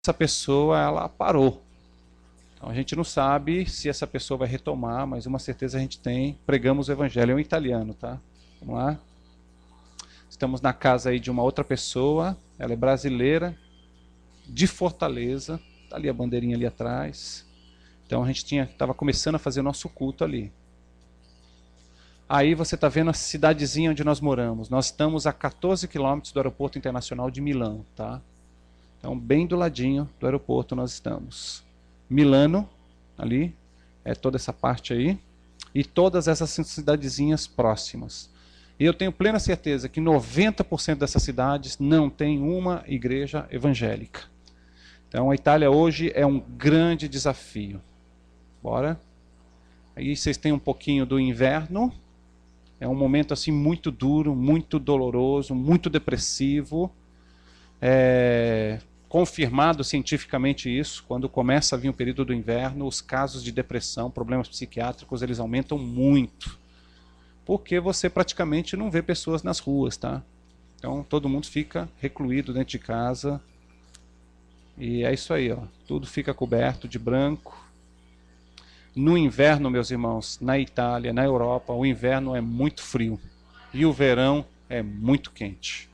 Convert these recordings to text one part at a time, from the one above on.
essa pessoa ela parou. Então a gente não sabe se essa pessoa vai retomar, mas uma certeza a gente tem. Pregamos o evangelho, é um italiano, tá? Vamos lá. Estamos na casa aí de uma outra pessoa, ela é brasileira, de Fortaleza, tá ali a bandeirinha ali atrás. Então a gente estava começando a fazer o nosso culto ali. Aí você está vendo a cidadezinha onde nós moramos. Nós estamos a 14 quilômetros do aeroporto internacional de Milão, tá? Então bem do ladinho do aeroporto nós estamos. Milano, ali, é toda essa parte aí, e todas essas cidadezinhas próximas. E eu tenho plena certeza que 90% dessas cidades não tem uma igreja evangélica. Então a Itália hoje é um grande desafio. Bora? Aí vocês têm um pouquinho do inverno, é um momento assim muito duro, muito doloroso, muito depressivo. Confirmado cientificamente isso, quando começa a vir o período do inverno, os casos de depressão, problemas psiquiátricos, eles aumentam muito. Porque você praticamente não vê pessoas nas ruas, tá? Então todo mundo fica recluído dentro de casa. E é isso aí, ó. Tudo fica coberto de branco. No inverno, meus irmãos, na Itália, na Europa, o inverno é muito frio. E o verão é muito quente.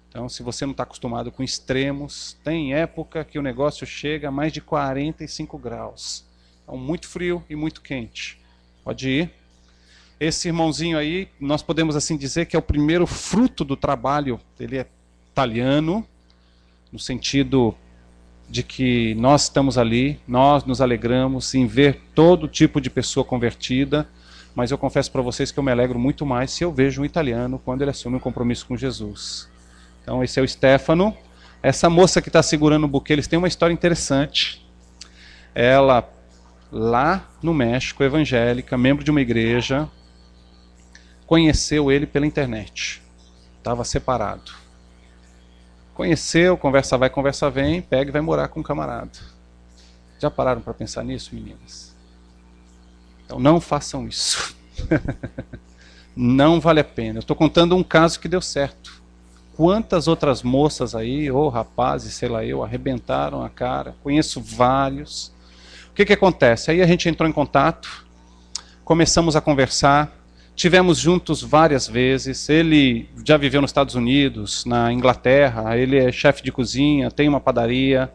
Então, se você não está acostumado com extremos, tem época que o negócio chega a mais de 45 graus. Então, muito frio e muito quente. Pode ir. Esse irmãozinho aí, nós podemos assim dizer que é o primeiro fruto do trabalho. Ele é italiano, no sentido de que nós estamos ali, nós nos alegramos em ver todo tipo de pessoa convertida, mas eu confesso para vocês que eu me alegro muito mais se eu vejo um italiano quando ele assume um compromisso com Jesus. Então esse é o Stefano. Essa moça que está segurando o buquê, eles têm uma história interessante. Ela, lá no México, evangélica, membro de uma igreja, conheceu ele pela internet. Estava separado. Conheceu, conversa vai, conversa vem, pega e vai morar com um camarada. Já pararam para pensar nisso, meninas? Então não façam isso. Não vale a pena. Eu estou contando um caso que deu certo. Quantas outras moças aí, ou rapazes, sei lá eu, arrebentaram a cara. Conheço vários. O que acontece? Aí a gente entrou em contato, começamos a conversar, tivemos juntos várias vezes. Ele já viveu nos Estados Unidos, na Inglaterra, ele é chefe de cozinha, tem uma padaria.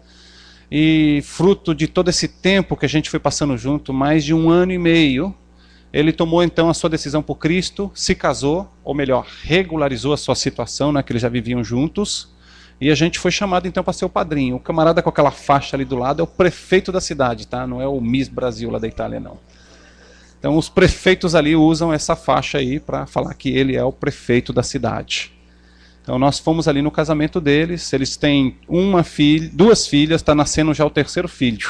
E fruto de todo esse tempo que a gente foi passando junto, mais de 1 ano e meio, ele tomou então a sua decisão por Cristo, se casou, ou melhor, regularizou a sua situação, né, que eles já viviam juntos, e a gente foi chamado então para ser o padrinho. O camarada com aquela faixa ali do lado é o prefeito da cidade, tá? Não é o Miss Brasil lá da Itália, não. Então os prefeitos ali usam essa faixa aí para falar que ele é o prefeito da cidade. Então nós fomos ali no casamento deles, eles têm uma filha, 2 filhas, está nascendo já o 3º filho.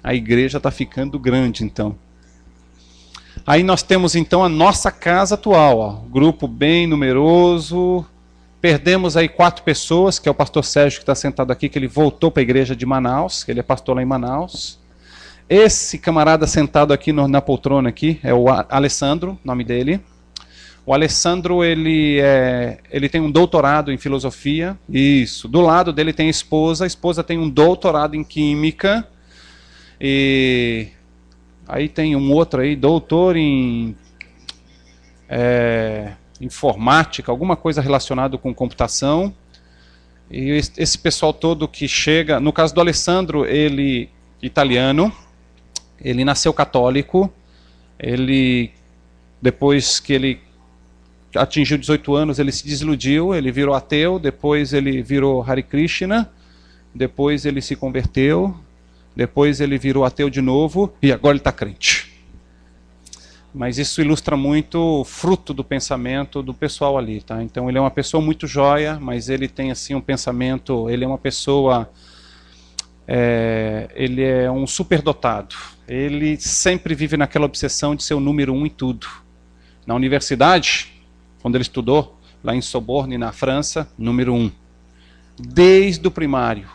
A igreja está ficando grande então. Aí nós temos então a nossa casa atual, ó, grupo bem numeroso. Perdemos aí 4 pessoas, que é o pastor Sérgio que está sentado aqui, que ele voltou para a igreja de Manaus, que ele é pastor lá em Manaus. Esse camarada sentado aqui na poltrona aqui é o Alessandro, nome dele. O Alessandro ele tem um doutorado em filosofia. Isso. Do lado dele tem a esposa tem um doutorado em química. E aí tem um outro aí, doutor em informática, alguma coisa relacionada com computação. E esse pessoal todo que chega, no caso do Alessandro, ele italiano, ele nasceu católico, ele depois que ele atingiu 18 anos, ele se desiludiu, ele virou ateu, depois ele virou Hare Krishna, depois ele se converteu, depois ele virou ateu de novo e agora ele está crente. Mas isso ilustra muito o fruto do pensamento do pessoal ali, tá? Então ele é uma pessoa muito joia, mas ele tem assim um pensamento, ele é uma pessoa, ele é um superdotado. Ele sempre vive naquela obsessão de ser o número 1 em tudo. Na universidade, quando ele estudou, lá em Sorbonne, na França, número 1. Desde o primário,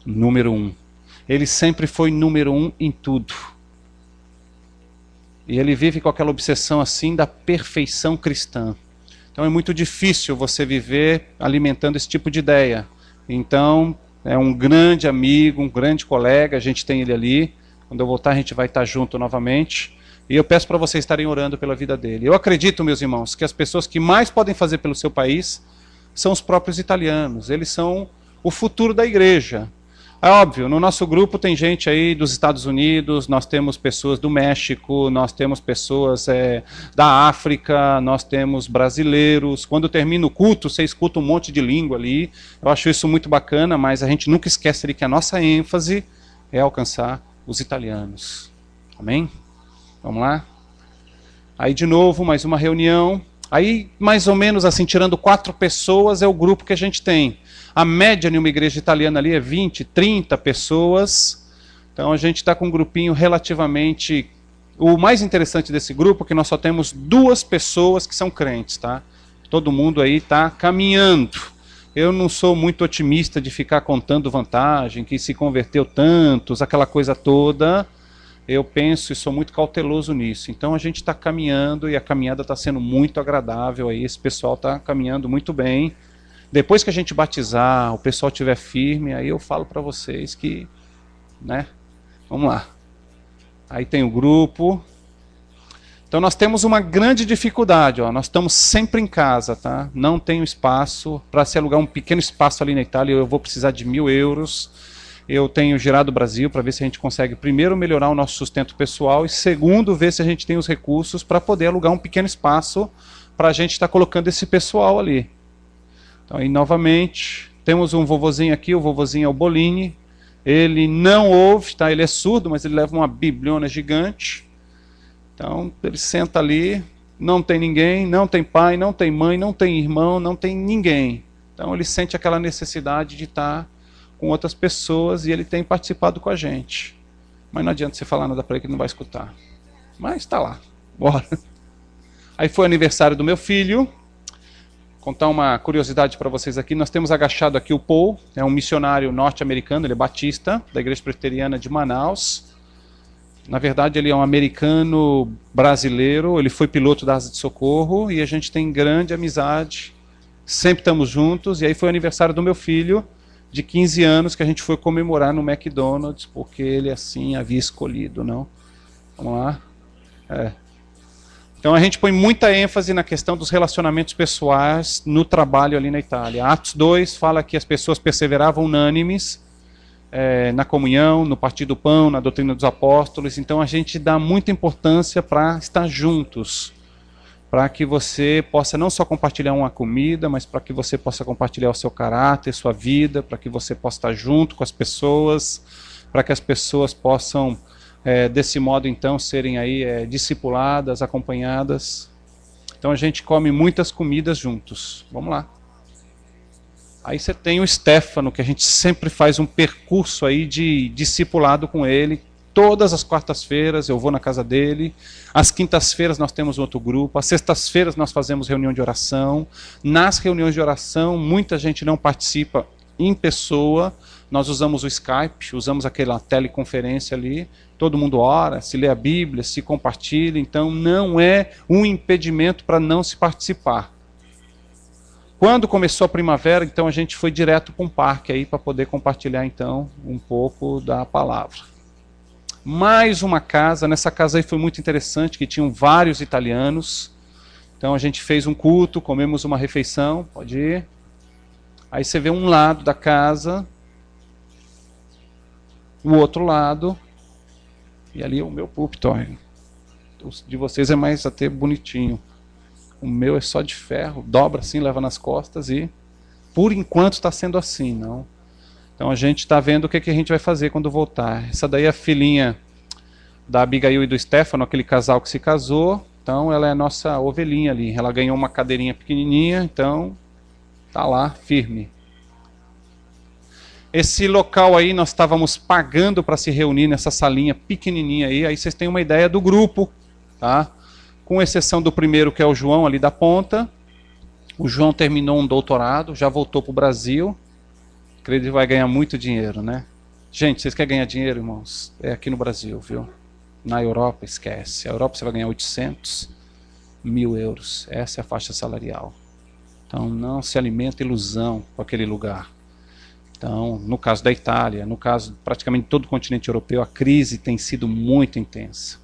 número 1. Ele sempre foi número 1 em tudo. E ele vive com aquela obsessão assim da perfeição cristã. Então é muito difícil você viver alimentando esse tipo de ideia. Então, é um grande amigo, um grande colega, a gente tem ele ali. Quando eu voltar, a gente vai estar junto novamente. E eu peço para vocês estarem orando pela vida dele. Eu acredito, meus irmãos, que as pessoas que mais podem fazer pelo seu país são os próprios italianos. Eles são o futuro da igreja. É óbvio, no nosso grupo tem gente aí dos Estados Unidos, nós temos pessoas do México, nós temos pessoas da África, nós temos brasileiros. Quando termina o culto, você escuta um monte de língua ali. Eu acho isso muito bacana, mas a gente nunca esquece de que a nossa ênfase é alcançar os italianos. Amém? Vamos lá? Aí de novo, mais uma reunião. Aí, mais ou menos assim, tirando 4 pessoas, é o grupo que a gente tem. A média em uma igreja italiana ali é 20, 30 pessoas. Então a gente está com um grupinho relativamente... O mais interessante desse grupo é que nós só temos 2 pessoas que são crentes, tá? Todo mundo aí está caminhando. Eu não sou muito otimista de ficar contando vantagem, que se converteu tantos, aquela coisa toda. Eu penso e sou muito cauteloso nisso. Então a gente está caminhando e a caminhada está sendo muito agradável. Aí esse pessoal está caminhando muito bem. Depois que a gente batizar, o pessoal estiver firme, aí eu falo para vocês que, né? Vamos lá. Aí tem o grupo. Então nós temos uma grande dificuldade, ó. Nós estamos sempre em casa, tá? Não tenho espaço. Para se alugar um pequeno espaço ali na Itália, eu vou precisar de 1.000 euros. Eu tenho girado o Brasil para ver se a gente consegue, primeiro, melhorar o nosso sustento pessoal e, segundo, ver se a gente tem os recursos para poder alugar um pequeno espaço para a gente estar colocando esse pessoal ali. Então, aí, novamente, temos um vovozinho aqui, o vovozinho é o Bolini. Ele não ouve, tá? Ele é surdo, mas ele leva uma bibliona gigante. Então, ele senta ali, não tem ninguém, não tem pai, não tem mãe, não tem irmão, não tem ninguém. Então, ele sente aquela necessidade de estar com outras pessoas e ele tem participado com a gente. Mas não adianta você falar nada para ele que ele não vai escutar. Mas está lá, bora. Aí foi o aniversário do meu filho. Contar uma curiosidade para vocês aqui. Nós temos agachado aqui o Paul, é um missionário norte-americano, ele é batista, da Igreja Presbiteriana de Manaus. Na verdade ele é um americano brasileiro, ele foi piloto da Asa de Socorro e a gente tem grande amizade, sempre estamos juntos. E aí foi o aniversário do meu filho, de 15 anos, que a gente foi comemorar no McDonald's, porque ele assim havia escolhido, não? Vamos lá? Então a gente põe muita ênfase na questão dos relacionamentos pessoais no trabalho ali na Itália. Atos 2 fala que as pessoas perseveravam unânimes na comunhão, no partir do pão, na doutrina dos apóstolos. Então a gente dá muita importância para estar juntos, para que você possa não só compartilhar uma comida, mas para que você possa compartilhar o seu caráter, sua vida, para que você possa estar junto com as pessoas, para que as pessoas possam, desse modo, então, serem aí discipuladas, acompanhadas. Então a gente come muitas comidas juntos. Vamos lá. Aí você tem o Stefano, que a gente sempre faz um percurso aí de discipulado com ele. Todas as quartas-feiras eu vou na casa dele. Às quintas-feiras nós temos outro grupo. Às sextas-feiras nós fazemos reunião de oração. Nas reuniões de oração, muita gente não participa em pessoa. Nós usamos o Skype, usamos aquela teleconferência ali. Todo mundo ora, se lê a Bíblia, se compartilha. Então não é um impedimento para não se participar. Quando começou a primavera, então a gente foi direto para um parque aí para poder compartilhar então um pouco da palavra. Mais uma casa, nessa casa aí foi muito interessante, que tinham vários italianos. Então a gente fez um culto, comemos uma refeição, pode ir. Aí você vê um lado da casa, o outro lado, e ali é o meu púlpito. O de vocês é mais até bonitinho. O meu é só de ferro, dobra assim, leva nas costas e, por enquanto, está sendo assim, não. Então a gente está vendo o que a gente vai fazer quando voltar. Essa daí é a filhinha da Abigail e do Stefano, aquele casal que se casou. Então ela é a nossa ovelhinha ali. Ela ganhou uma cadeirinha pequenininha, então está lá, firme. Esse local aí nós estávamos pagando para se reunir nessa salinha pequenininha aí. Aí vocês têm uma ideia do grupo, tá? Com exceção do primeiro, que é o João ali da ponta. O João terminou um doutorado, já voltou para o Brasil. Acredito que vai ganhar muito dinheiro, né? Gente, vocês querem ganhar dinheiro, irmãos? É aqui no Brasil, viu? Na Europa, esquece. A Europa você vai ganhar 800.000 euros. Essa é a faixa salarial. Então não se alimenta ilusão com aquele lugar. Então, no caso da Itália, no caso praticamente todo o continente europeu, a crise tem sido muito intensa.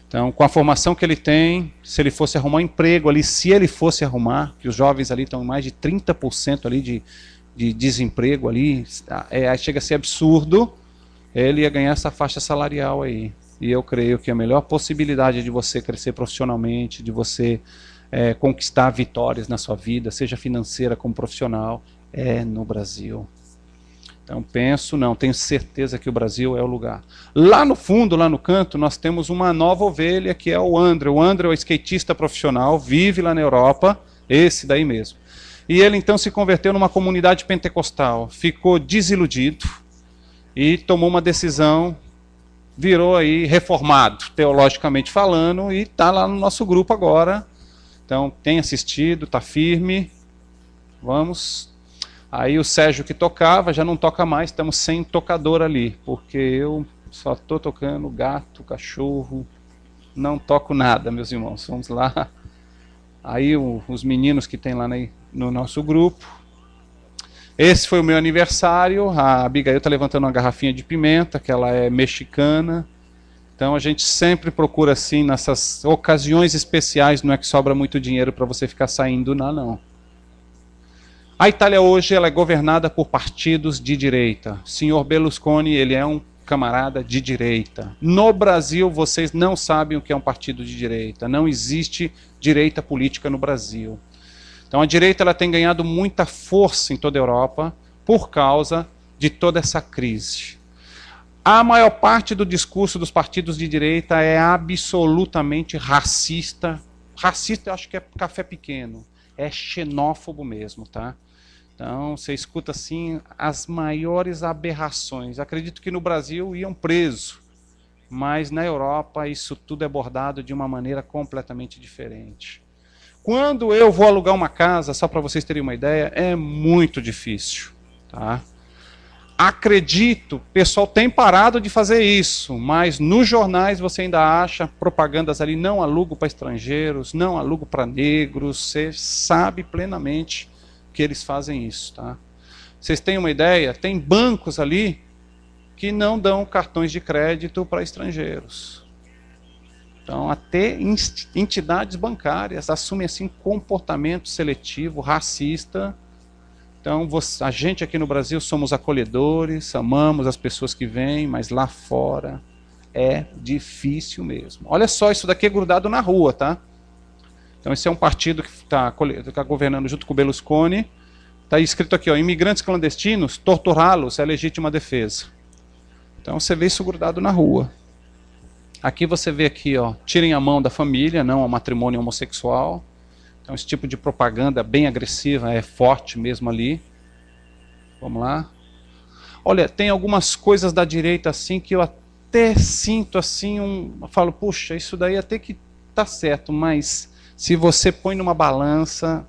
Então, com a formação que ele tem, se ele fosse arrumar um emprego ali, se ele fosse arrumar, que os jovens ali estão em mais de 30% ali de desemprego ali, chega a ser absurdo, ele ia ganhar essa faixa salarial aí. E eu creio que a melhor possibilidade de você crescer profissionalmente, de você conquistar vitórias na sua vida, seja financeira como profissional, é no Brasil. Então tenho certeza que o Brasil é o lugar. Lá no fundo, lá no canto, nós temos uma nova ovelha que é o André. O André é o skatista profissional, vive lá na Europa, esse daí mesmo. E ele então se converteu numa comunidade pentecostal, ficou desiludido e tomou uma decisão, virou aí reformado, teologicamente falando, e está lá no nosso grupo agora. Então tem assistido, está firme, vamos. Aí o Sérgio que tocava, já não toca mais, estamos sem tocador ali, porque eu só estou tocando gato, cachorro, não toco nada, meus irmãos, vamos lá. Aí os meninos que tem lá no nosso grupo. Esse foi o meu aniversário, a Abigail está levantando uma garrafinha de pimenta, que ela é mexicana. Então a gente sempre procura assim, nessas ocasiões especiais, não é que sobra muito dinheiro para você ficar saindo, não. A Itália hoje ela é governada por partidos de direita. O senhor Berlusconi, ele é um camarada de direita. No Brasil, vocês não sabem o que é um partido de direita. Não existe direita política no Brasil. Então a direita ela tem ganhado muita força em toda a Europa por causa de toda essa crise. A maior parte do discurso dos partidos de direita é absolutamente racista. Racista eu acho que é café pequeno. É xenófobo mesmo, tá? Então, você escuta assim as maiores aberrações. Acredito que no Brasil iam preso, mas na Europa isso tudo é abordado de uma maneira completamente diferente. Quando eu vou alugar uma casa, só para vocês terem uma ideia, é muito difícil, tá? Acredito, o pessoal tem parado de fazer isso, mas nos jornais você ainda acha propagandas ali, não alugo para estrangeiros, não alugo para negros, você sabe plenamente que eles fazem isso, tá? Vocês têm uma ideia? Tem bancos ali que não dão cartões de crédito para estrangeiros. Então, até entidades bancárias assumem assim comportamento seletivo, racista. Então, a gente aqui no Brasil somos acolhedores, amamos as pessoas que vêm, mas lá fora é difícil mesmo. Olha só, isso daqui é grudado na rua, tá? Então, esse é um partido que está governando junto com o Berlusconi. Está escrito aqui, ó, imigrantes clandestinos, torturá-los é legítima defesa. Então, você vê isso grudado na rua. Aqui você vê aqui, ó, tirem a mão da família, não ao matrimônio homossexual. Então, esse tipo de propaganda bem agressiva é forte mesmo ali. Vamos lá. Olha, tem algumas coisas da direita assim que eu até sinto assim, eu falo, puxa, isso daí até que tá certo, mas se você põe numa balança,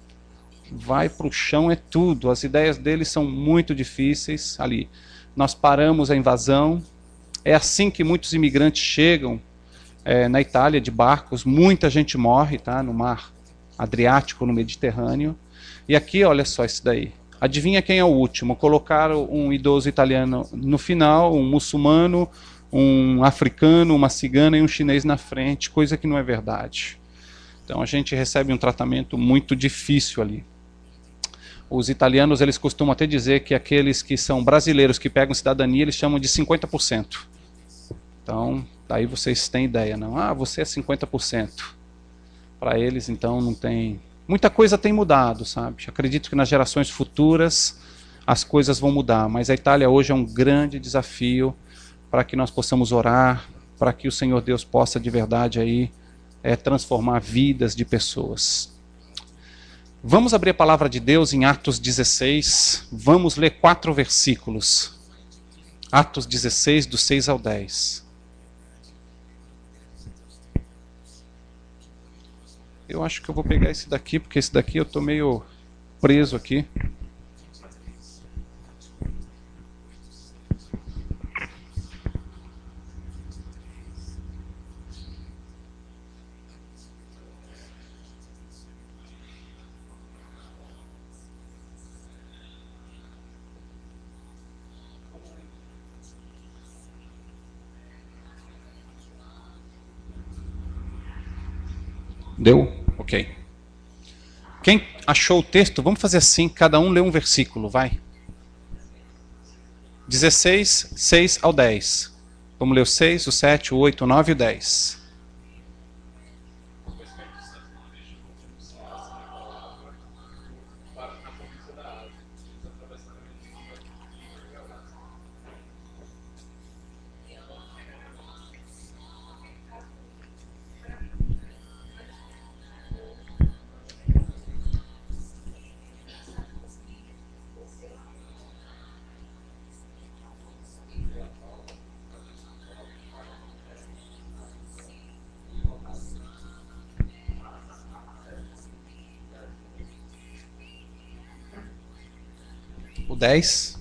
vai para o chão, é tudo. As ideias deles são muito difíceis ali. Nós paramos a invasão. É assim que muitos imigrantes chegam na Itália de barcos. Muita gente morre, tá, no mar Adriático, no Mediterrâneo. E aqui, olha só isso daí. Adivinha quem é o último? Colocaram um idoso italiano no final, um muçulmano, um africano, uma cigana e um chinês na frente, coisa que não é verdade. Então a gente recebe um tratamento muito difícil ali. Os italianos, eles costumam até dizer que aqueles que são brasileiros que pegam cidadania, eles chamam de 50%. Então, daí vocês têm ideia, não? Ah, você é 50%. Para eles, então, não tem... Muita coisa tem mudado, sabe? Acredito que nas gerações futuras as coisas vão mudar, mas a Itália hoje é um grande desafio para que nós possamos orar, para que o Senhor Deus possa de verdade aí transformar vidas de pessoas. Vamos abrir a palavra de Deus em Atos 16, vamos ler 4 versículos. Atos 16, do 6 ao 10. Eu acho que eu vou pegar esse daqui, porque esse daqui eu estou meio preso aqui. Deu? Ok. Quem achou o texto, vamos fazer assim, cada um lê um versículo, vai. 16, 6 ao 10. Vamos ler o 6, o 7, o 8, o 9 e o 10. O 10.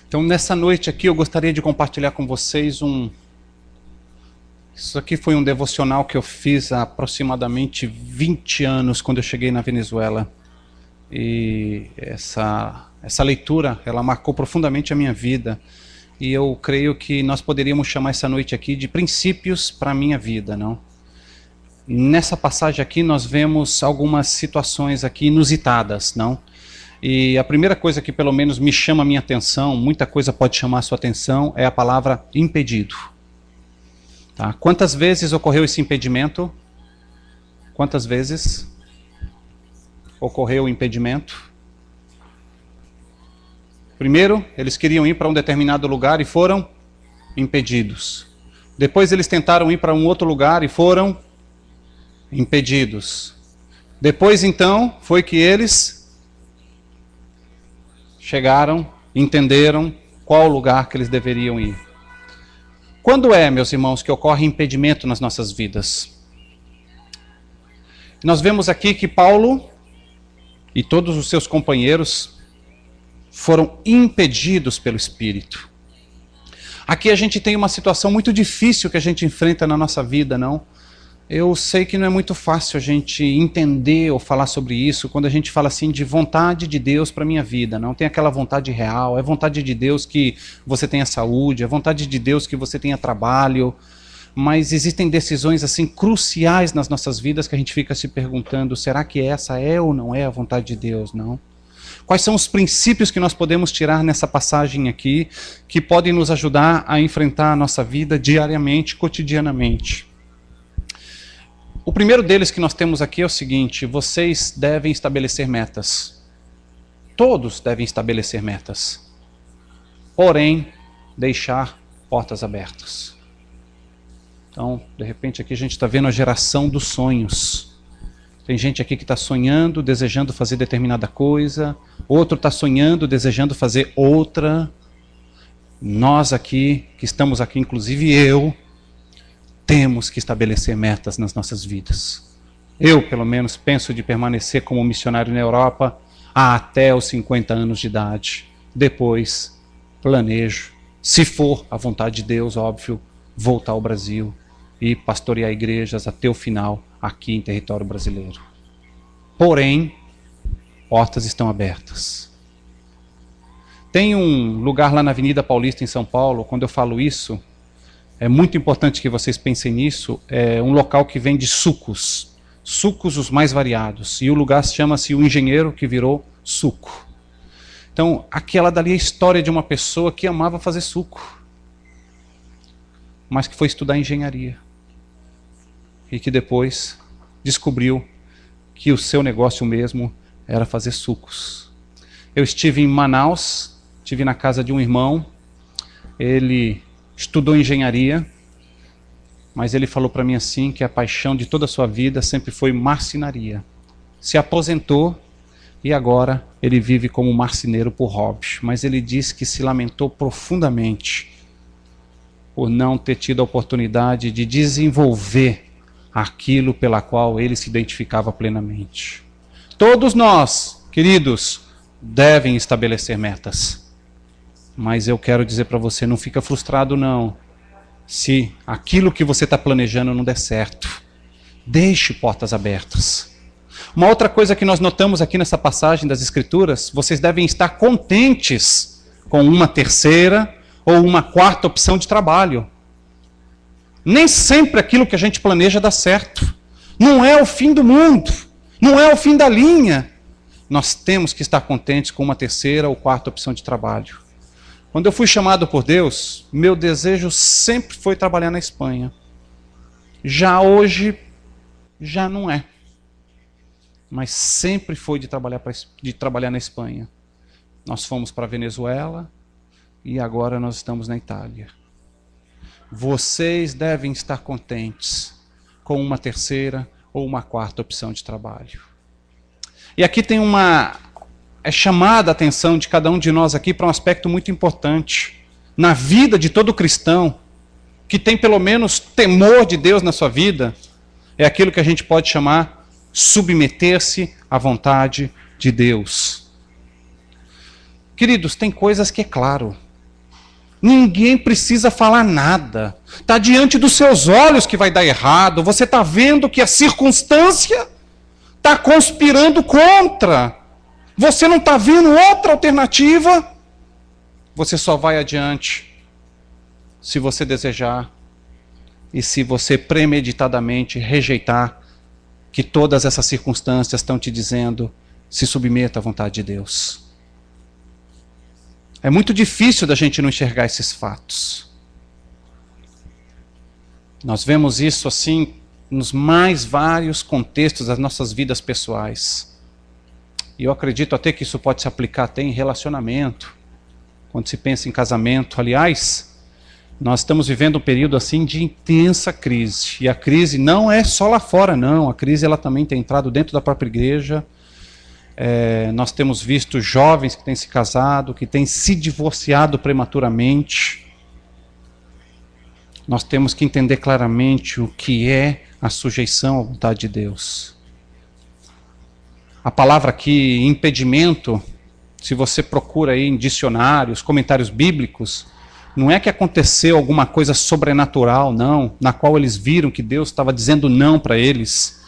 Então, nessa noite aqui, eu gostaria de compartilhar com vocês Isso aqui foi um devocional que eu fiz há aproximadamente 20 anos, quando eu cheguei na Venezuela. E essa leitura, ela marcou profundamente a minha vida. E eu creio que nós poderíamos chamar essa noite aqui de princípios para a minha vida, não? Nessa passagem aqui nós vemos algumas situações aqui inusitadas, não? E a primeira coisa que pelo menos me chama a minha atenção, muita coisa pode chamar a sua atenção, é a palavra impedido. Tá? Quantas vezes ocorreu esse impedimento? Quantas vezes ocorreu o impedimento? Primeiro, eles queriam ir para um determinado lugar e foram impedidos. Depois eles tentaram ir para um outro lugar e foram impedidos. Depois então, foi que eles chegaram, entenderam qual lugar que eles deveriam ir. Quando é, meus irmãos, que ocorre impedimento nas nossas vidas? Nós vemos aqui que Paulo e todos os seus companheiros foram impedidos pelo Espírito. Aqui a gente tem uma situação muito difícil que a gente enfrenta na nossa vida, não? Eu sei que não é muito fácil a gente entender ou falar sobre isso quando a gente fala assim de vontade de Deus para a minha vida. Não tem aquela vontade real, é vontade de Deus que você tenha saúde, é vontade de Deus que você tenha trabalho. Mas existem decisões assim cruciais nas nossas vidas que a gente fica se perguntando, será que essa é ou não é a vontade de Deus, não? Quais são os princípios que nós podemos tirar nessa passagem aqui que podem nos ajudar a enfrentar a nossa vida diariamente, cotidianamente? O primeiro deles que nós temos aqui é o seguinte: vocês devem estabelecer metas. Todos devem estabelecer metas. Porém, deixar portas abertas. Então, de repente aqui a gente está vendo a geração dos sonhos. Tem gente aqui que está sonhando, desejando fazer determinada coisa. Outro está sonhando, desejando fazer outra. Nós aqui, que estamos aqui, inclusive eu, temos que estabelecer metas nas nossas vidas. Eu, pelo menos, penso de permanecer como missionário na Europa até os 50 anos de idade. Depois, planejo, se for a vontade de Deus, óbvio, voltar ao Brasil e pastorear igrejas até o final aqui em território brasileiro. Porém, portas estão abertas. Tem um lugar lá na Avenida Paulista, em São Paulo, quando eu falo isso, é muito importante que vocês pensem nisso, é um local que vende sucos os mais variados, e o lugar chama-se O Engenheiro que Virou Suco. Então, aquela dali é a história de uma pessoa que amava fazer suco, mas que foi estudar engenharia, e que depois descobriu que o seu negócio mesmo era fazer sucos. Eu estive em Manaus, estive na casa de um irmão, ele estudou engenharia, mas ele falou para mim assim que a paixão de toda a sua vida sempre foi marcenaria. Se aposentou e agora ele vive como marceneiro por hobby, mas ele disse que se lamentou profundamente por não ter tido a oportunidade de desenvolver aquilo pela qual ele se identificava plenamente. Todos nós, queridos, devem estabelecer metas. Mas eu quero dizer para você, não fica frustrado não, se aquilo que você está planejando não der certo. Deixe portas abertas. Uma outra coisa que nós notamos aqui nessa passagem das Escrituras, vocês devem estar contentes com uma terceira ou uma quarta opção de trabalho. Nem sempre aquilo que a gente planeja dá certo. Não é o fim do mundo. Não é o fim da linha. Nós temos que estar contentes com uma terceira ou quarta opção de trabalho. Quando eu fui chamado por Deus, meu desejo sempre foi trabalhar na Espanha. Já hoje, já não é. Mas sempre foi de trabalhar na Espanha. Nós fomos para a Venezuela e agora nós estamos na Itália. Vocês devem estar contentes com uma terceira ou uma quarta opção de trabalho. E aqui tem é chamada a atenção de cada um de nós aqui para um aspecto muito importante. Na vida de todo cristão, que tem pelo menos temor de Deus na sua vida, é aquilo que a gente pode chamar submeter-se à vontade de Deus. Queridos, tem coisas que é claro. Ninguém precisa falar nada. Está diante dos seus olhos que vai dar errado. Você está vendo que a circunstância está conspirando contra. Você não está vendo outra alternativa. Você só vai adiante se você desejar e se você premeditadamente rejeitar que todas essas circunstâncias estão te dizendo: se submeta à vontade de Deus. É muito difícil da gente não enxergar esses fatos. Nós vemos isso assim nos mais vários contextos das nossas vidas pessoais. E eu acredito até que isso pode se aplicar até em relacionamento, quando se pensa em casamento. Aliás, nós estamos vivendo um período assim de intensa crise. E a crise não é só lá fora, não. A crise ela também tem entrado dentro da própria igreja. Nós temos visto jovens que têm se casado, que têm se divorciado prematuramente. Nós temos que entender claramente o que é a sujeição à vontade de Deus. A palavra aqui, impedimento, se você procura aí em dicionários, comentários bíblicos, não é que aconteceu alguma coisa sobrenatural, não, na qual eles viram que Deus estava dizendo não para eles.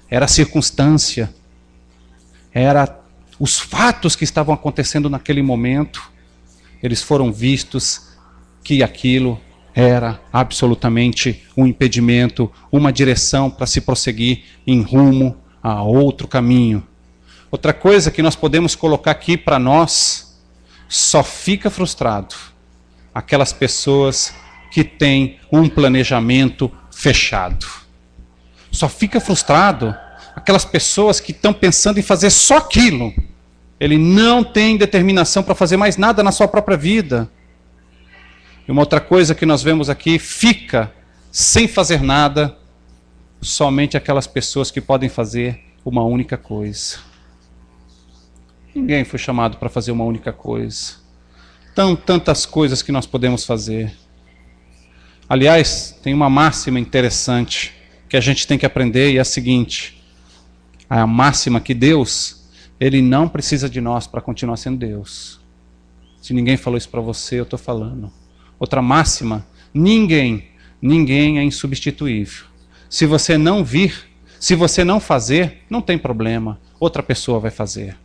Era a circunstância. Era os fatos que estavam acontecendo naquele momento. Eles foram vistos que aquilo era absolutamente um impedimento, uma direção para se prosseguir em rumo a outro caminho. Outra coisa que nós podemos colocar aqui para nós: só fica frustrado aquelas pessoas que têm um planejamento fechado. Só fica frustrado aquelas pessoas que estão pensando em fazer só aquilo. Ele não tem determinação para fazer mais nada na sua própria vida. E uma outra coisa que nós vemos aqui: fica sem fazer nada somente aquelas pessoas que podem fazer uma única coisa. Ninguém foi chamado para fazer uma única coisa. Tantas coisas que nós podemos fazer. Aliás, tem uma máxima interessante que a gente tem que aprender, e é a seguinte: a máxima que Deus, Ele não precisa de nós para continuar sendo Deus. Se ninguém falou isso para você, eu estou falando. Outra máxima: ninguém é insubstituível. Se você não vir, se você não fazer, não tem problema, outra pessoa vai fazer.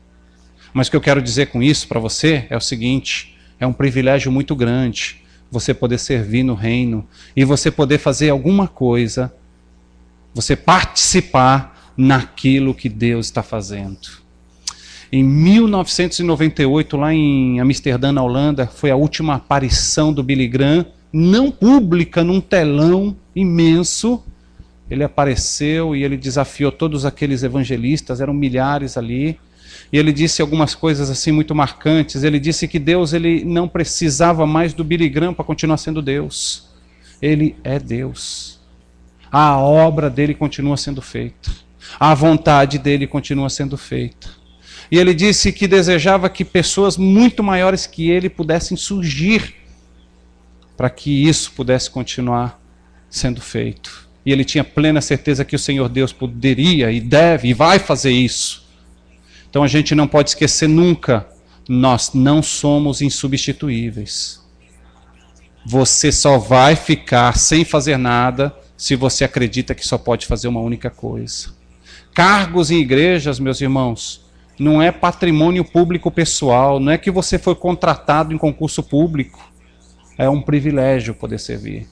Mas o que eu quero dizer com isso para você é o seguinte: é um privilégio muito grande você poder servir no reino e você poder fazer alguma coisa, você participar naquilo que Deus está fazendo. Em 1998, lá em Amsterdã, na Holanda, foi a última aparição do Billy Graham, não pública, num telão imenso. Ele apareceu e ele desafiou todos aqueles evangelistas, eram milhares ali. E ele disse algumas coisas assim muito marcantes. Ele disse que Deus ele não precisava mais do Billy Graham para continuar sendo Deus. Ele é Deus. A obra dele continua sendo feita. A vontade dele continua sendo feita. E ele disse que desejava que pessoas muito maiores que ele pudessem surgir para que isso pudesse continuar sendo feito. E ele tinha plena certeza que o Senhor Deus poderia e deve e vai fazer isso. Então a gente não pode esquecer nunca, nós não somos insubstituíveis. Você só vai ficar sem fazer nada se você acredita que só pode fazer uma única coisa. Cargos em igrejas, meus irmãos, não é patrimônio público pessoal, não é que você foi contratado em concurso público. É um privilégio poder servir.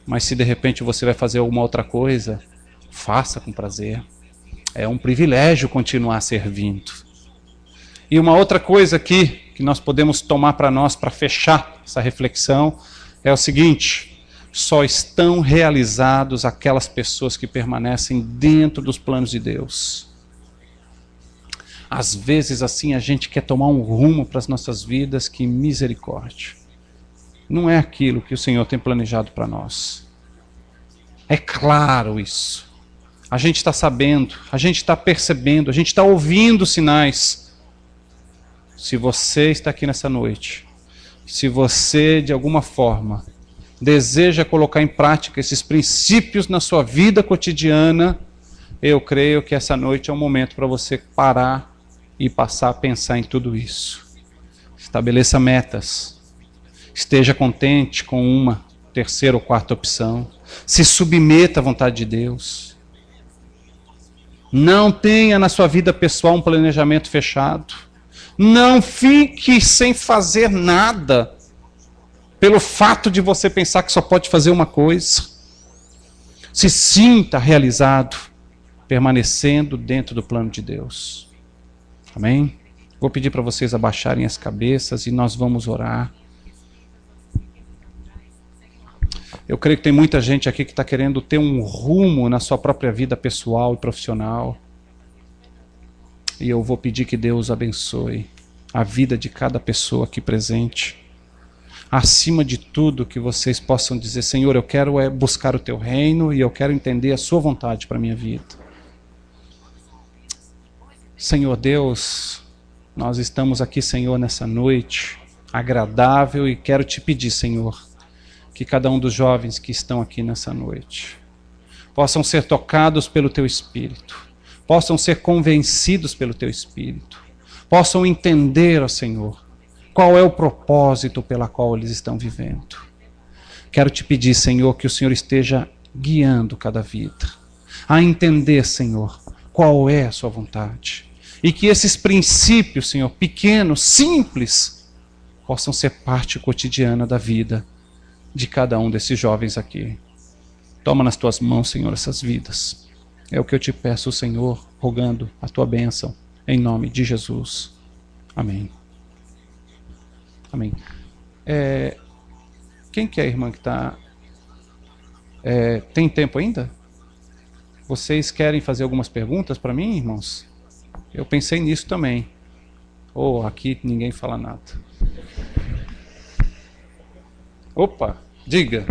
Mas se de repente você vai fazer alguma outra coisa, faça com prazer. É um privilégio continuar servindo. E uma outra coisa aqui que nós podemos tomar para nós, para fechar essa reflexão, é o seguinte: só estão realizados aquelas pessoas que permanecem dentro dos planos de Deus. Às vezes assim a gente quer tomar um rumo para as nossas vidas, que misericórdia. Não é aquilo que o Senhor tem planejado para nós. É claro isso. A gente está sabendo, a gente está percebendo, a gente está ouvindo sinais. Se você está aqui nessa noite, se você de alguma forma deseja colocar em prática esses princípios na sua vida cotidiana, eu creio que essa noite é um momento para você parar e passar a pensar em tudo isso. Estabeleça metas. Esteja contente com uma terceira ou quarta opção. Se submeta à vontade de Deus. Não tenha na sua vida pessoal um planejamento fechado. Não fique sem fazer nada pelo fato de você pensar que só pode fazer uma coisa. Se sinta realizado, permanecendo dentro do plano de Deus. Amém? Vou pedir para vocês abaixarem as cabeças e nós vamos orar. Eu creio que tem muita gente aqui que está querendo ter um rumo na sua própria vida pessoal e profissional. E eu vou pedir que Deus abençoe a vida de cada pessoa aqui presente. Acima de tudo, que vocês possam dizer: Senhor, eu quero buscar o Teu reino e eu quero entender a Sua vontade para a minha vida. Senhor Deus, nós estamos aqui, Senhor, nessa noite agradável e quero Te pedir, Senhor, que cada um dos jovens que estão aqui nessa noite possam ser tocados pelo Teu Espírito, possam ser convencidos pelo Teu Espírito, possam entender, ó Senhor, qual é o propósito pela qual eles estão vivendo. Quero Te pedir, Senhor, que o Senhor esteja guiando cada vida a entender, Senhor, qual é a Sua vontade. E que esses princípios, Senhor, pequenos, simples, possam ser parte cotidiana da vida de cada um desses jovens aqui. Toma nas Tuas mãos, Senhor, essas vidas. É o que eu Te peço, Senhor, rogando a Tua bênção, em nome de Jesus. Amém. Amém. Quem que é a irmã que está... tem tempo ainda? Vocês querem fazer algumas perguntas para mim, irmãos? Eu pensei nisso também. Aqui ninguém fala nada. Opa, diga.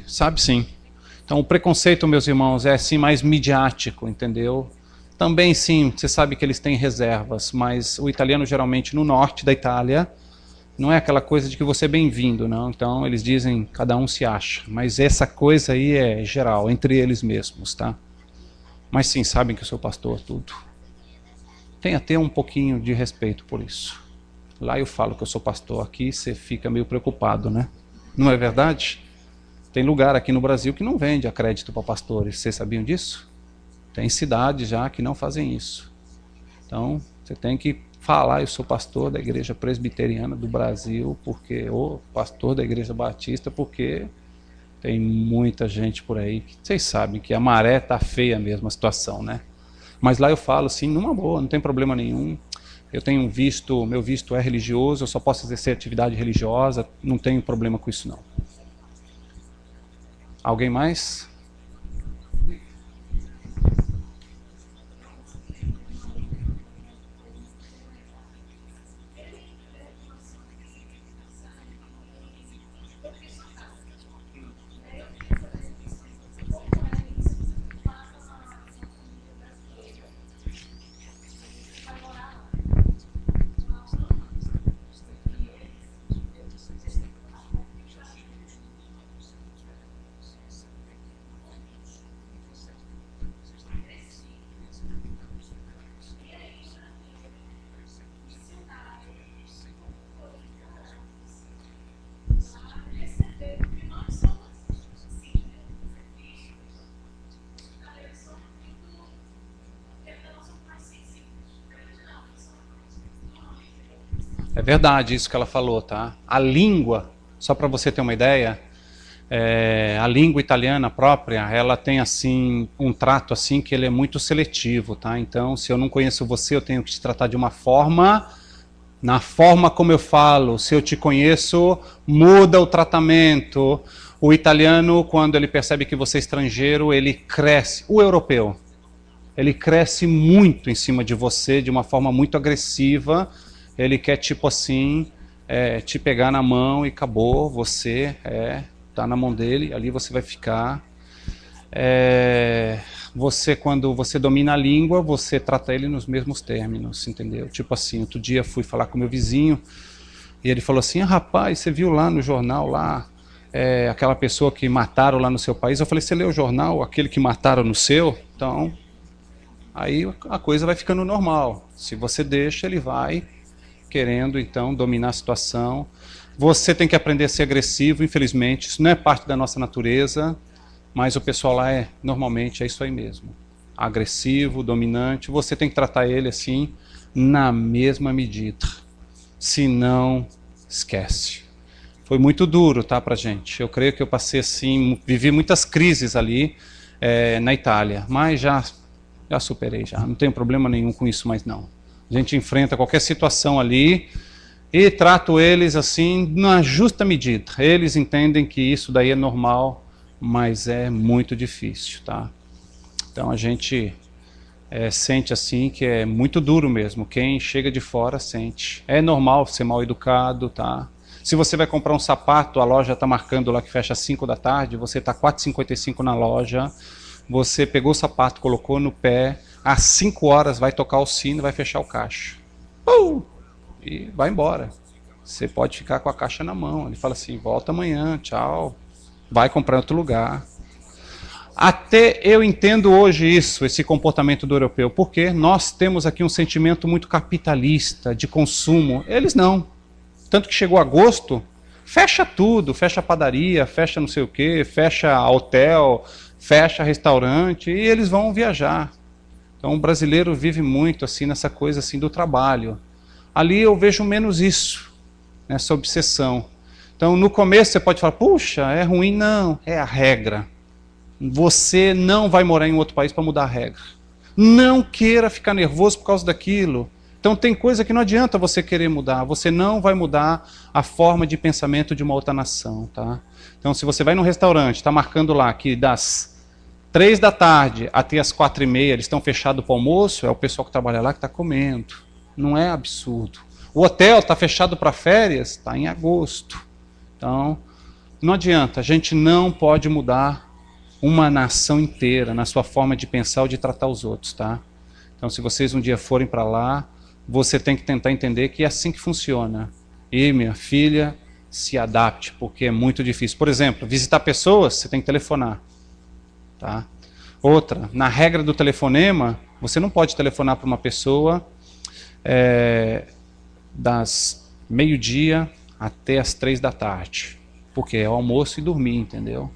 Sabe sim. Então o preconceito, meus irmãos, é assim mais midiático, entendeu? Também sim, você sabe que eles têm reservas, mas o italiano geralmente no norte da Itália não é aquela coisa de que você é bem-vindo, não. Então eles dizem, cada um se acha, mas essa coisa aí é geral, entre eles mesmos, tá? Mas sim, sabem que eu sou pastor, tudo. Tenha até um pouquinho de respeito por isso. Lá eu falo que eu sou pastor, aqui você fica meio preocupado, né? Não é verdade? Tem lugar aqui no Brasil que não vende a crédito para pastores, vocês sabiam disso? Tem cidades já que não fazem isso. Então, você tem que falar, eu sou pastor da Igreja Presbiteriana do Brasil, porque, ou pastor da Igreja Batista, porque tem muita gente por aí, que vocês sabem que a maré está feia mesmo, a situação, né? Mas lá eu falo assim, numa boa, não tem problema nenhum. Eu tenho um visto, meu visto é religioso, eu só posso exercer atividade religiosa, não tenho problema com isso não. Alguém mais? É verdade isso que ela falou, tá? A língua, só para você ter uma ideia, a língua italiana própria, ela tem assim um trato assim que ele é muito seletivo, tá? Então, se eu não conheço você, eu tenho que te tratar de uma forma, na forma como eu falo. Se eu te conheço, muda o tratamento. O italiano, quando ele percebe que você é estrangeiro, ele cresce. O europeu, ele cresce muito em cima de você, de uma forma muito agressiva. Ele quer, tipo assim, te pegar na mão e acabou, você tá na mão dele, ali você vai ficar. Você, quando você domina a língua, você trata ele nos mesmos termos, entendeu? Tipo assim, outro dia fui falar com meu vizinho, e ele falou assim, rapaz, você viu lá no jornal, lá, aquela pessoa que mataram lá no seu país? Eu falei, você leu o jornal, aquele que mataram no seu? Então, aí a coisa vai ficando normal. Se você deixa, ele vai querendo, então, dominar a situação. Você tem que aprender a ser agressivo, infelizmente. Isso não é parte da nossa natureza, mas o pessoal lá normalmente é isso aí mesmo. Agressivo, dominante. Você tem que tratar ele assim, na mesma medida. Se não, esquece. Foi muito duro, tá, pra gente. Eu creio que eu passei assim, vivi muitas crises ali na Itália, mas já superei, já. Não tenho problema nenhum com isso mais não. A gente enfrenta qualquer situação ali e trato eles assim na justa medida. Eles entendem que isso daí é normal, mas é muito difícil, tá? Então a gente sente assim que é muito duro mesmo. Quem chega de fora sente. É normal ser mal educado, tá? Se você vai comprar um sapato, a loja está marcando lá que fecha às 5 da tarde, você está 4h55 na loja, você pegou o sapato, colocou no pé, às 5 horas vai tocar o sino, vai fechar o caixa. E vai embora. Você pode ficar com a caixa na mão. Ele fala assim, volta amanhã, tchau. Vai comprar em outro lugar. Até eu entendo hoje isso, esse comportamento do europeu, porque nós temos aqui um sentimento muito capitalista, de consumo. Eles não. Tanto que chegou agosto, fecha tudo, fecha a padaria, fecha não sei o quê, fecha hotel, fecha restaurante, e eles vão viajar. Então o brasileiro vive muito assim nessa coisa assim do trabalho. Ali eu vejo menos isso, essa obsessão. Então no começo você pode falar, puxa, é ruim. Não, é a regra. Você não vai morar em outro país para mudar a regra. Não queira ficar nervoso por causa daquilo. Então tem coisa que não adianta você querer mudar. Você não vai mudar a forma de pensamento de uma outra nação, tá? Então se você vai num restaurante, está marcando lá que das 3 da tarde até as 4h30 eles estão fechados para o almoço, é o pessoal que trabalha lá que está comendo. Não é absurdo. O hotel está fechado para férias, está em agosto. Então, não adianta, a gente não pode mudar uma nação inteira na sua forma de pensar ou de tratar os outros, tá? Então, se vocês um dia forem para lá, você tem que tentar entender que é assim que funciona. E, minha filha, se adapte, porque é muito difícil. Por exemplo, visitar pessoas, você tem que telefonar. Tá? Outra, na regra do telefonema, você não pode telefonar para uma pessoa das meio-dia até as 3 da tarde, porque é o almoço e dormir, entendeu?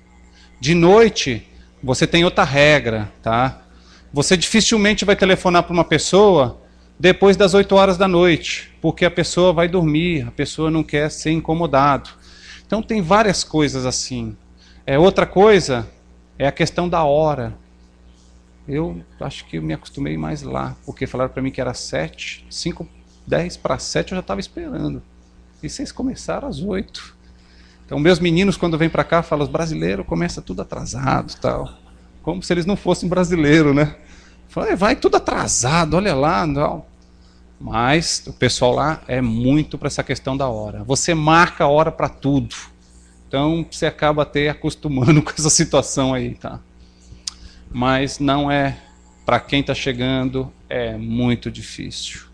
De noite, você tem outra regra, tá? Você dificilmente vai telefonar para uma pessoa depois das 8 horas da noite, porque a pessoa vai dormir, a pessoa não quer ser incomodado. Então tem várias coisas assim. Outra coisa é a questão da hora. Eu acho que eu me acostumei mais lá, porque falaram para mim que era 7, 5:10 para 7 eu já estava esperando. E vocês começaram às 8. Então meus meninos quando vêm para cá falam, os brasileiros começam tudo atrasado, tal. Como se eles não fossem brasileiros, né? Falei, vai tudo atrasado, olha lá, não. Mas o pessoal lá é muito para essa questão da hora. Você marca a hora para tudo. Então você acaba até acostumando com essa situação aí, tá? Mas não é, para quem está chegando, é muito difícil.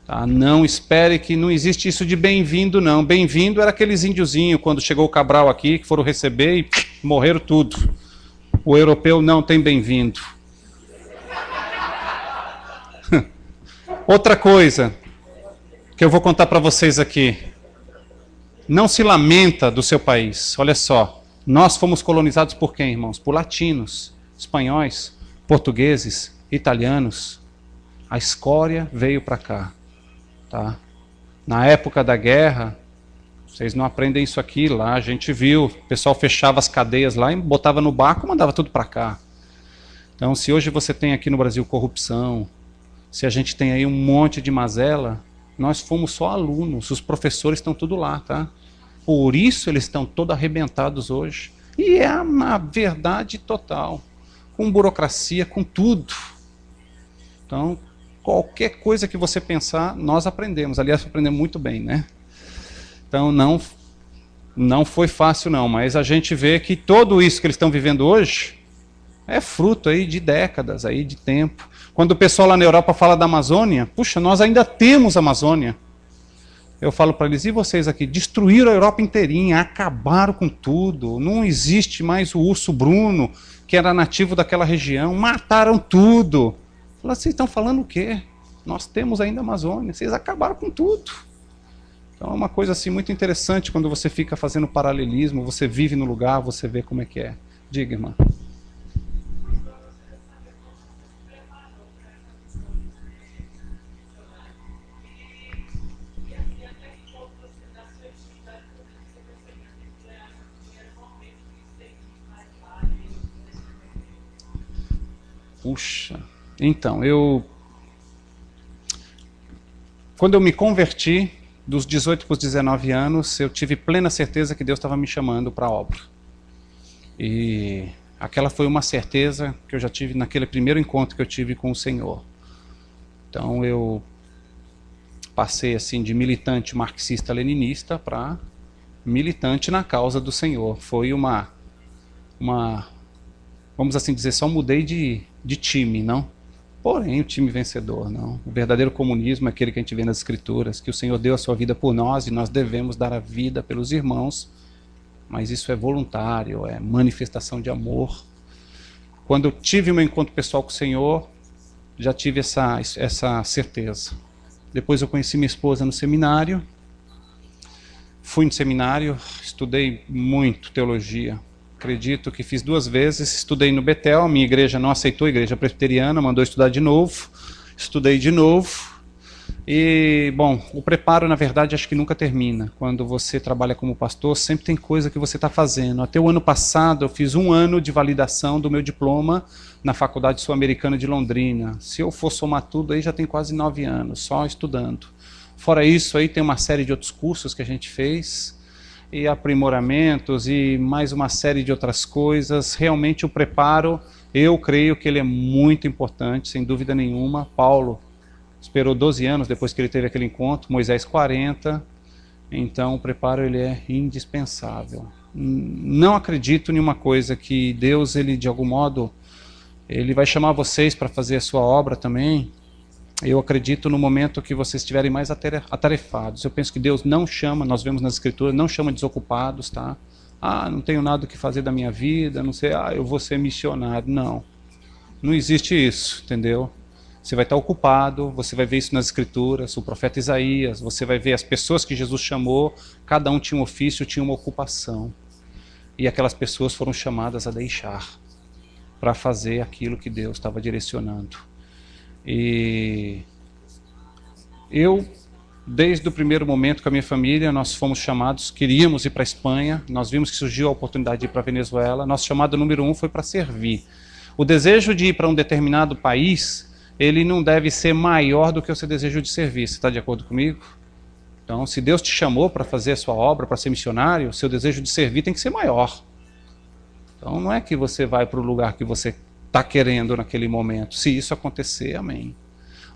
Tá? Não espere que não existe isso de bem-vindo, não. Bem-vindo era aqueles índiozinhos, quando chegou o Cabral aqui, que foram receber e morreram tudo. O europeu não tem bem-vindo. Outra coisa que eu vou contar para vocês aqui. Não se lamenta do seu país. Olha só, nós fomos colonizados por quem, irmãos? Por latinos, espanhóis, portugueses, italianos. A escória veio para cá. Tá? Na época da guerra, vocês não aprendem isso aqui, lá a gente viu, o pessoal fechava as cadeias lá e botava no barco e mandava tudo para cá. Então, se hoje você tem aqui no Brasil corrupção, se a gente tem aí um monte de mazela, nós fomos só alunos, os professores estão tudo lá, tá? Por isso eles estão todos arrebentados hoje. E é uma verdade total, com burocracia, com tudo. Então, qualquer coisa que você pensar, nós aprendemos. Aliás, aprendemos muito bem, né? Então, não foi fácil não, mas a gente vê que tudo isso que eles estão vivendo hoje é fruto aí de décadas, aí de tempo. Quando o pessoal lá na Europa fala da Amazônia, puxa, nós ainda temos Amazônia. Eu falo para eles, e vocês aqui? Destruíram a Europa inteirinha, acabaram com tudo, não existe mais o urso bruno, que era nativo daquela região, mataram tudo. Fala, vocês estão falando o quê? Nós temos ainda a Amazônia, vocês acabaram com tudo. Então é uma coisa assim muito interessante quando você fica fazendo paralelismo, você vive no lugar, você vê como é que é. Diga, irmã. Puxa, então, quando eu me converti, dos 18 para os 19 anos, eu tive plena certeza que Deus estava me chamando para a obra. E aquela foi uma certeza que eu já tive naquele primeiro encontro que eu tive com o Senhor. Então eu passei assim de militante marxista-leninista para militante na causa do Senhor. Foi uma vamos assim dizer, só mudei de time, não? Porém, o time vencedor, não. O verdadeiro comunismo é aquele que a gente vê nas Escrituras, que o Senhor deu a sua vida por nós e nós devemos dar a vida pelos irmãos, mas isso é voluntário, é manifestação de amor. Quando eu tive o meu encontro pessoal com o Senhor, já tive essa certeza. Depois eu conheci minha esposa no seminário, fui no seminário, estudei muito teologia. Acredito que fiz 2 vezes, estudei no Betel, a minha igreja não aceitou, a igreja presbiteriana, mandou estudar de novo, estudei de novo, e, bom, o preparo, na verdade, acho que nunca termina. Quando você trabalha como pastor, sempre tem coisa que você está fazendo. Até o ano passado, eu fiz 1 ano de validação do meu diploma na Faculdade Sul-Americana de Londrina. Se eu for somar tudo, aí já tem quase 9 anos, só estudando. Fora isso, aí tem uma série de outros cursos que a gente fez, e aprimoramentos e mais uma série de outras coisas. Realmente o preparo, eu creio que ele é muito importante, sem dúvida nenhuma. Paulo esperou 12 anos depois que ele teve aquele encontro, Moisés 40, então o preparo ele é indispensável. Não acredito em uma coisa que Deus, ele de algum modo, ele vai chamar vocês para fazer a sua obra também. Eu acredito no momento que vocês estiverem mais atarefados. Eu penso que Deus não chama, nós vemos nas Escrituras, não chama desocupados, tá? Ah, não tenho nada o que fazer da minha vida, não sei, eu vou ser missionário. Não, não existe isso, entendeu? Você vai estar ocupado, você vai ver isso nas Escrituras, o profeta Isaías, você vai ver as pessoas que Jesus chamou, cada um tinha um ofício, tinha uma ocupação. E aquelas pessoas foram chamadas a deixar, para fazer aquilo que Deus estava direcionando. E eu, desde o primeiro momento com a minha família, nós fomos chamados, queríamos ir para a Espanha, nós vimos que surgiu a oportunidade de ir para a Venezuela, nosso chamado número 1 foi para servir. O desejo de ir para um determinado país, ele não deve ser maior do que o seu desejo de servir, você está de acordo comigo? Então, se Deus te chamou para fazer a sua obra, para ser missionário, o seu desejo de servir tem que ser maior. Então não é que você vai para o lugar que você está querendo naquele momento. Se isso acontecer, amém.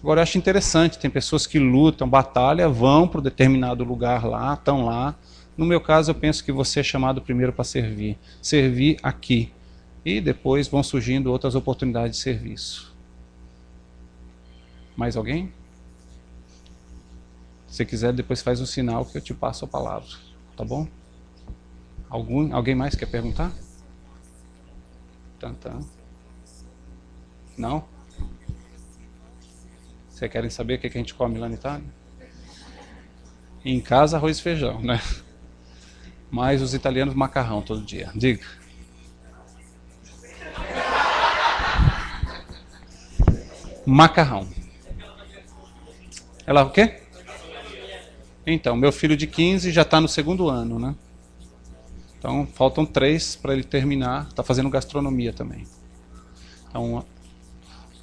Agora eu acho interessante, tem pessoas que lutam, batalham, vão para um determinado lugar lá, estão lá. No meu caso, eu penso que você é chamado primeiro para servir. Servir aqui. E depois vão surgindo outras oportunidades de serviço. Mais alguém? Se quiser, depois faz um sinal que eu te passo a palavra. Tá bom? Alguém mais quer perguntar? Tantã. Não? Vocês querem saber o que a gente come lá na Itália? Em casa, arroz e feijão, né? Mas os italianos, macarrão todo dia. Diga. Macarrão. Ela o quê? Então, meu filho de 15 já está no segundo ano, né? Então, faltam 3 para ele terminar. Está fazendo gastronomia também. Então,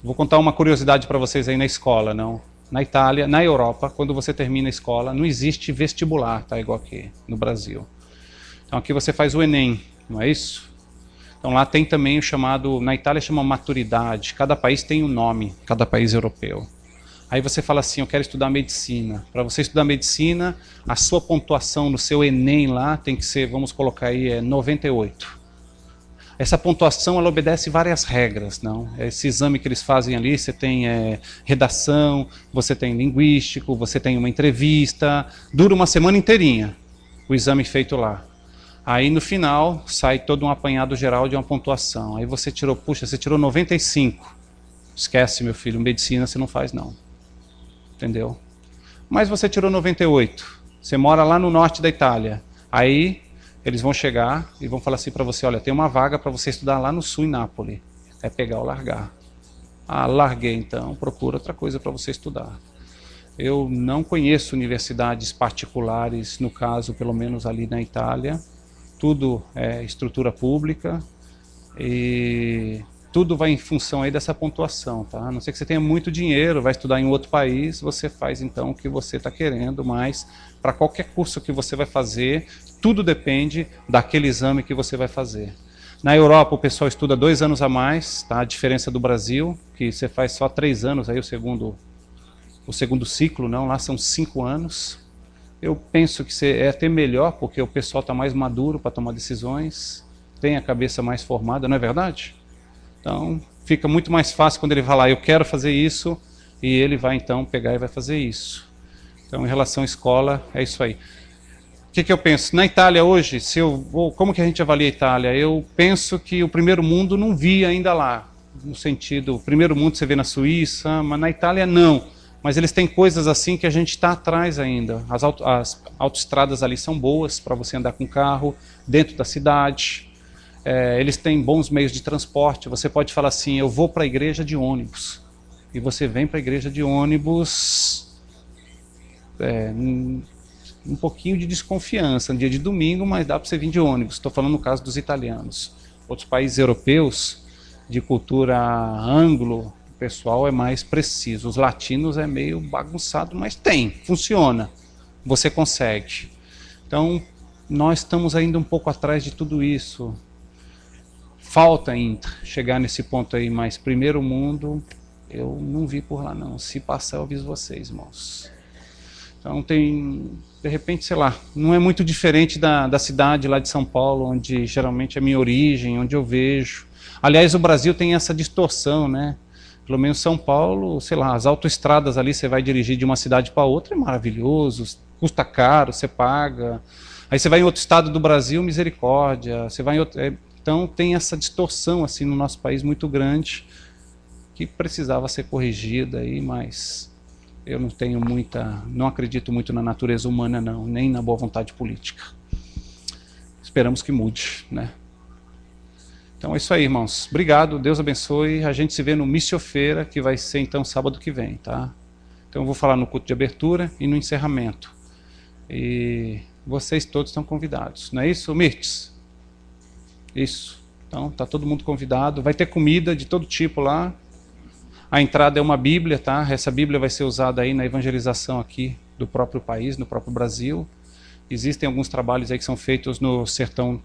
vou contar uma curiosidade para vocês aí na escola, não? Na Itália, na Europa, quando você termina a escola, não existe vestibular, tá? Igual aqui no Brasil. Então, aqui você faz o Enem, não é isso? Então, lá tem também o chamado, na Itália chama maturidade. Cada país tem um nome, cada país europeu. Aí você fala assim, eu quero estudar medicina. Para você estudar medicina, a sua pontuação no seu Enem lá tem que ser, vamos colocar aí, 98. Essa pontuação, ela obedece várias regras, não? Esse exame que eles fazem ali, você tem redação, você tem linguístico, você tem uma entrevista, dura uma semana inteirinha o exame feito lá. Aí no final, sai todo um apanhado geral de uma pontuação. Aí você tirou, puxa, você tirou 95. Esquece, meu filho, medicina você não faz não. Entendeu? Mas você tirou 98, você mora lá no norte da Itália, aí eles vão chegar e vão falar assim para você, olha, tem uma vaga para você estudar lá no sul, em Nápoles, é pegar ou largar. Ah, larguei então, procura outra coisa para você estudar. Eu não conheço universidades particulares, no caso, pelo menos ali na Itália, tudo é estrutura pública e tudo vai em função aí dessa pontuação, tá? A não ser que você tenha muito dinheiro, vai estudar em outro país, você faz então o que você está querendo, mas para qualquer curso que você vai fazer, tudo depende daquele exame que você vai fazer. Na Europa o pessoal estuda 2 anos a mais, tá? A diferença do Brasil, que você faz só 3 anos, aí o segundo ciclo, não, lá são 5 anos. Eu penso que é até melhor, porque o pessoal está mais maduro para tomar decisões, tem a cabeça mais formada, não é verdade? Então, fica muito mais fácil quando ele falar, eu quero fazer isso, e ele vai então pegar e vai fazer isso. Então, em relação à escola, é isso aí. O que eu penso? Na Itália hoje, como que a gente avalia a Itália? Eu penso que o primeiro mundo não vi ainda lá, no sentido, o primeiro mundo você vê na Suíça, mas na Itália não. Mas eles têm coisas assim que a gente está atrás ainda. As autoestradas ali são boas para você andar com carro, dentro da cidade. Eles têm bons meios de transporte, você pode falar assim, eu vou para a igreja de ônibus, e você vem para a igreja de ônibus, um pouquinho de desconfiança, no dia de domingo, mas dá para você vir de ônibus, estou falando no caso dos italianos. Outros países europeus, de cultura anglo, o pessoal é mais preciso, os latinos é meio bagunçado, mas funciona, você consegue. Então, nós estamos ainda um pouco atrás de tudo isso. Falta ainda chegar nesse ponto aí, mas primeiro mundo eu não vi por lá não. Se passar eu aviso vocês, irmãos. Então tem, de repente, sei lá, não é muito diferente da cidade lá de São Paulo, onde geralmente é a minha origem, onde eu vejo. Aliás, o Brasil tem essa distorção, né? Pelo menos São Paulo, sei lá, as autoestradas ali, você vai dirigir de uma cidade para outra, é maravilhoso, custa caro, você paga. Aí você vai em outro estado do Brasil, misericórdia, você vai em outro... Então tem essa distorção assim no nosso país muito grande que precisava ser corrigida aí, mas eu não acredito muito na natureza humana não, nem na boa vontade política. Esperamos que mude, né? Então é isso aí, irmãos. Obrigado, Deus abençoe. A gente se vê no Missiofeira, que vai ser então sábado que vem, tá? Então eu vou falar no culto de abertura e no encerramento. E vocês todos estão convidados, não é isso, Mirtes? Isso. Então, tá todo mundo convidado. Vai ter comida de todo tipo lá. A entrada é uma Bíblia, tá? Essa Bíblia vai ser usada aí na evangelização aqui do próprio país, no próprio Brasil. Existem alguns trabalhos aí que são feitos no sertão,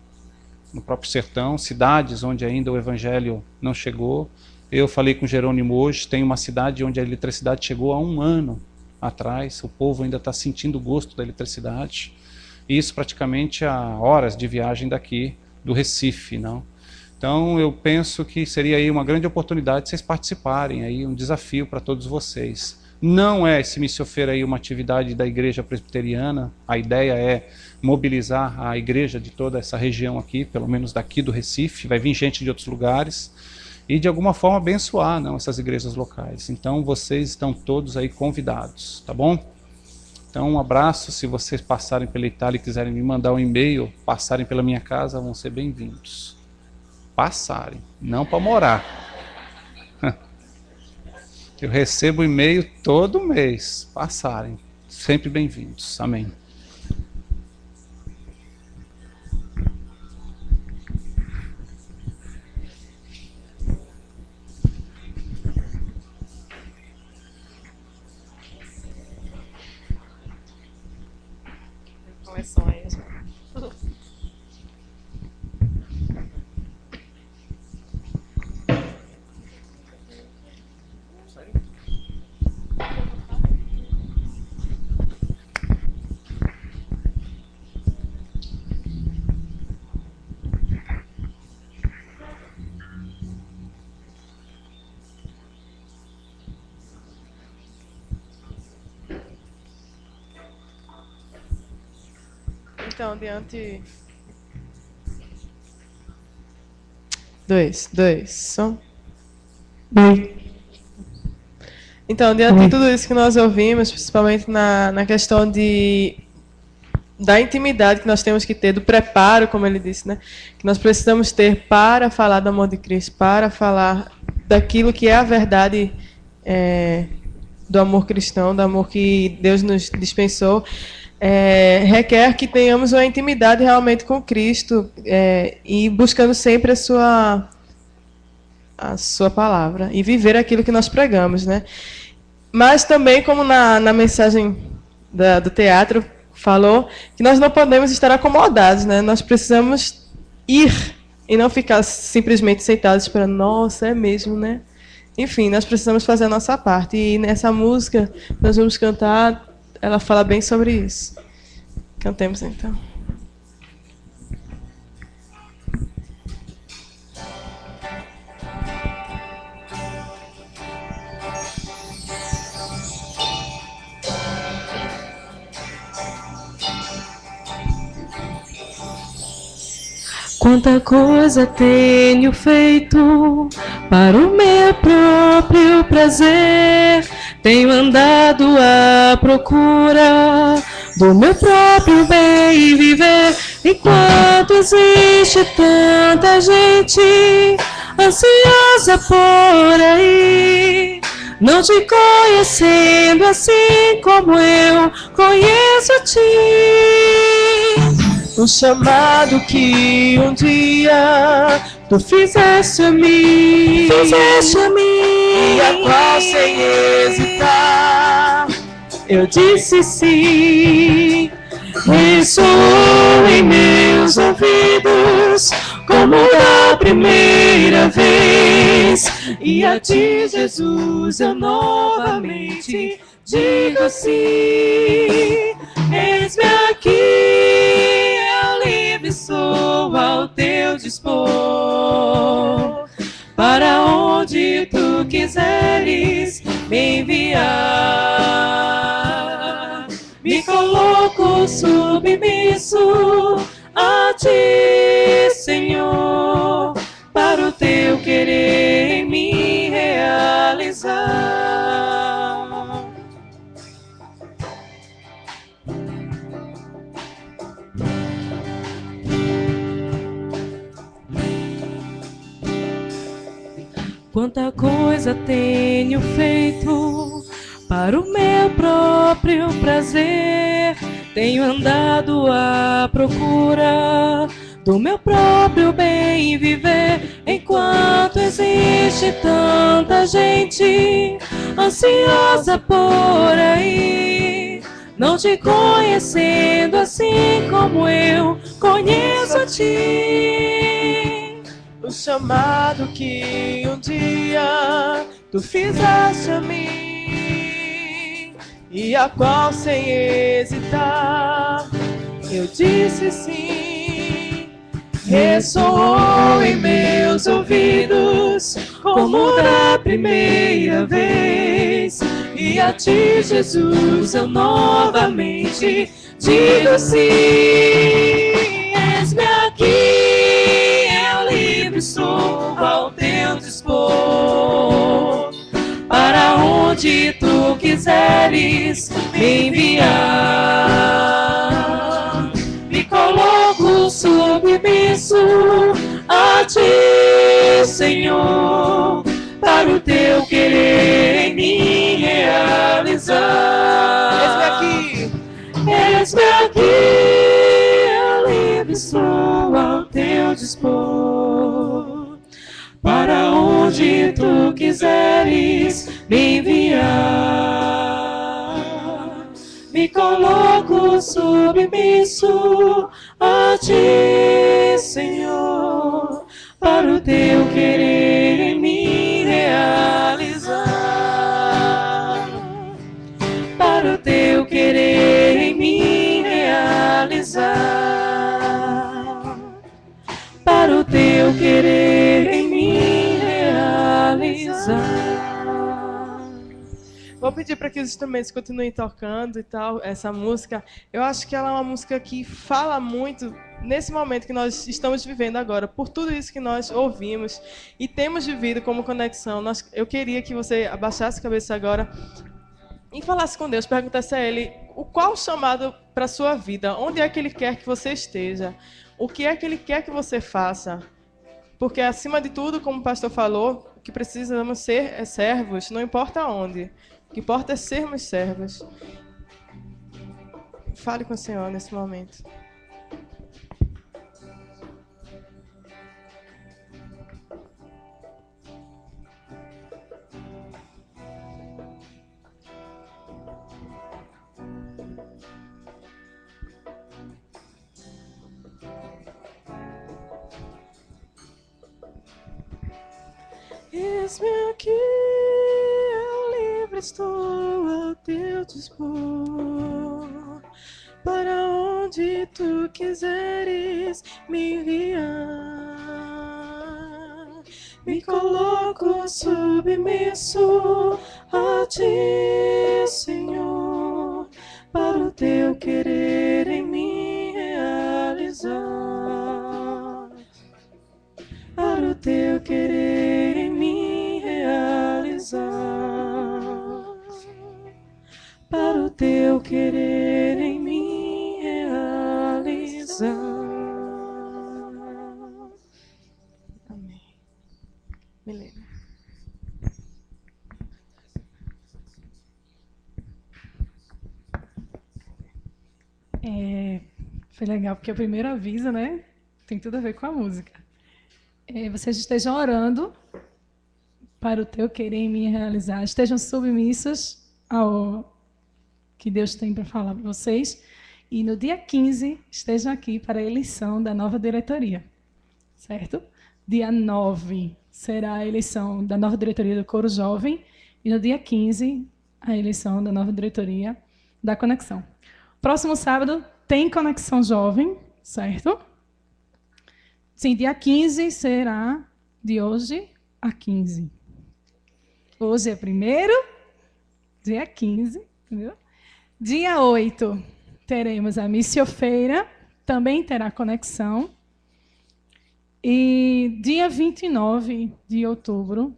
no próprio sertão, cidades onde ainda o evangelho não chegou. Eu falei com Jerônimo hoje, tem uma cidade onde a eletricidade chegou há 1 ano atrás. O povo ainda está sentindo o gosto da eletricidade. E isso praticamente a horas de viagem daqui, do Recife, não? Então eu penso que seria aí uma grande oportunidade de vocês participarem, aí um desafio para todos vocês. Não é esse Missiofeira aí uma atividade da igreja presbiteriana, a ideia é mobilizar a igreja de toda essa região aqui, pelo menos daqui do Recife, vai vir gente de outros lugares, e de alguma forma abençoar, não, essas igrejas locais. Então vocês estão todos aí convidados, tá bom? Então um abraço, se vocês passarem pela Itália e quiserem me mandar um e-mail, passarem pela minha casa, vão ser bem-vindos. Passarem, não para morar. Eu recebo e-mail todo mês, passarem. sempre bem-vindos. Amém. Coleções. Então, diante... Dois, som. Então, diante de tudo isso que nós ouvimos, principalmente na questão da intimidade que nós temos que ter, do preparo, como ele disse, né? Que nós precisamos ter para falar do amor de Cristo, para falar daquilo que é a verdade do amor cristão, do amor que Deus nos dispensou. Requer que tenhamos uma intimidade realmente com Cristo e buscando sempre a sua palavra e viver aquilo que nós pregamos, né? Mas também, como na mensagem do teatro falou, que nós não podemos estar acomodados, né? Nós precisamos ir e não ficar simplesmente sentados esperando, nossa, é mesmo, né? Enfim, nós precisamos fazer a nossa parte. E nessa música nós vamos cantar, ela fala bem sobre isso. Cantemos então. Quanta coisa tenho feito para o meu próprio prazer. Tenho andado à procura do meu próprio bem viver. Enquanto existe tanta gente ansiosa por aí, não te conhecendo assim como eu conheço a ti. O chamado que um dia tu fizeste a mim, e a qual sem hesitar eu disse sim. Ressoou em meus ouvidos como da primeira vez, e a ti, Jesus, eu novamente digo sim. Eis-me aqui, eu livre sou ao teu dispor, para onde tu quiseres me enviar. Me coloco submisso a ti, Senhor, para o teu querer em mim realizar. Quanta coisa tenho feito para o meu próprio prazer. Tenho andado à procura do meu próprio bem viver. Enquanto existe tanta gente ansiosa por aí, não te conhecendo assim como eu conheço a ti. O chamado que um dia tu fizeste a mim, e a qual sem hesitar eu disse sim. Ressoou em meus ouvidos como da primeira vez, e a ti, Jesus, eu novamente digo sim. Eis-me aqui, eu livre sou ao teu dispor, para onde tu quiseres me enviar. Me coloco submisso a ti, Senhor, para o teu querer em mim realizar. Eis-me aqui, eu livre estou ao teu dispor. Para onde tu quiseres me enviar, me coloco submisso a ti, Senhor, para o teu querer em mim realizar, para o teu querer em mim realizar, para o teu querer em mim realizar. Vou pedir para que os instrumentos continuem tocando e tal, essa música. Eu acho que ela é uma música que fala muito nesse momento que nós estamos vivendo agora, por tudo isso que nós ouvimos e temos vivido como conexão. Eu queria que você abaixasse a cabeça agora e falasse com Deus, perguntasse a Ele qual o chamado para a sua vida, onde é que Ele quer que você esteja, o que é que Ele quer que você faça. Porque, acima de tudo, como o pastor falou, o que precisamos ser é servos, não importa onde. O que importa é sermos servos. Fale com o Senhor nesse momento. Eis-me aqui, eu livre estou ao teu dispor. Para onde tu quiseres me enviar, me coloco submisso a ti, Senhor, para o teu querer em mim realizar, para o teu querer em mim realizar, para o teu querer em mim realizar. Amém. Milena. Foi legal, porque o primeiro aviso, né? Tem tudo a ver com a música. Vocês estejam orando para o teu querer em mim realizar. Estejam submissos ao que Deus tem para falar para vocês. E no dia 15, estejam aqui para a eleição da nova diretoria. Certo? Dia 9 será a eleição da nova diretoria do Coro Jovem. E no dia 15, a eleição da nova diretoria da Conexão. Próximo sábado tem Conexão Jovem, certo? Sim, dia 15 será de hoje a 15. Hoje é primeiro, dia 15, entendeu? Dia 8 teremos a Missiofeira, também terá conexão. E dia 29 de outubro,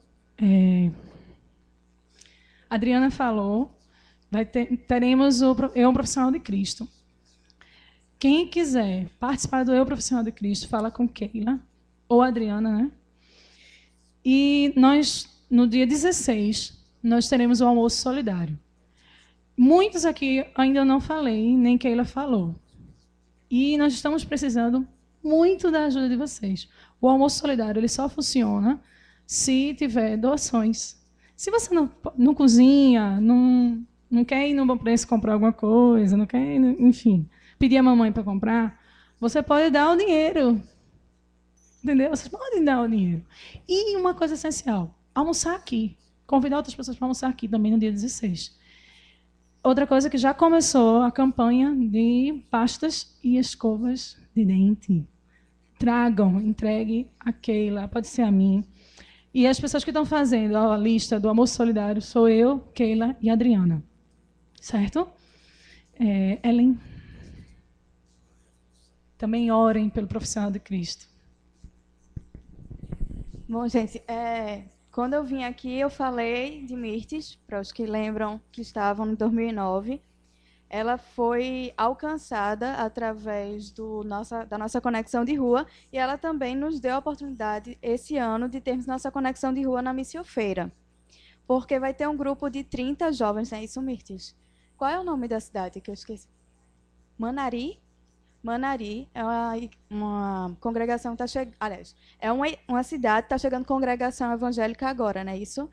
Adriana falou, teremos o Eu Profissional de Cristo. Quem quiser participar do Eu Profissional de Cristo, fala com Keila ou Adriana, né? E nós, no dia 16, nós teremos o almoço solidário. Muitos aqui ainda não falei, nem Keila falou. E nós estamos precisando muito da ajuda de vocês. O almoço solidário ele só funciona se tiver doações. Se você não cozinha, não quer ir no Bom Preço comprar alguma coisa, não quer, enfim, pedir a mamãe para comprar, você pode dar o dinheiro. Entendeu? Vocês podem dar o dinheiro. E uma coisa essencial, almoçar aqui. Convidar outras pessoas para almoçar aqui também no dia 16. Outra coisa que já começou a campanha de pastas e escovas de dente. Tragam, entregue a Keila, pode ser a mim. E as pessoas que estão fazendo a lista do almoço solidário sou eu, Keila e Adriana. Certo? Ellen. Também orem pelo profissional de Cristo. Bom, gente, quando eu vim aqui, eu falei de Mirtes, para os que lembram que estavam em 2009. Ela foi alcançada através da nossa conexão de rua e ela também nos deu a oportunidade, esse ano, de termos nossa conexão de rua na Missiofeira. Porque vai ter um grupo de 30 jovens, não é isso, Mirtes? Qual é o nome da cidade que eu esqueci? Manari. Manari é uma congregação que está chegando. Aliás, é uma cidade que está chegando congregação evangélica agora, não é isso?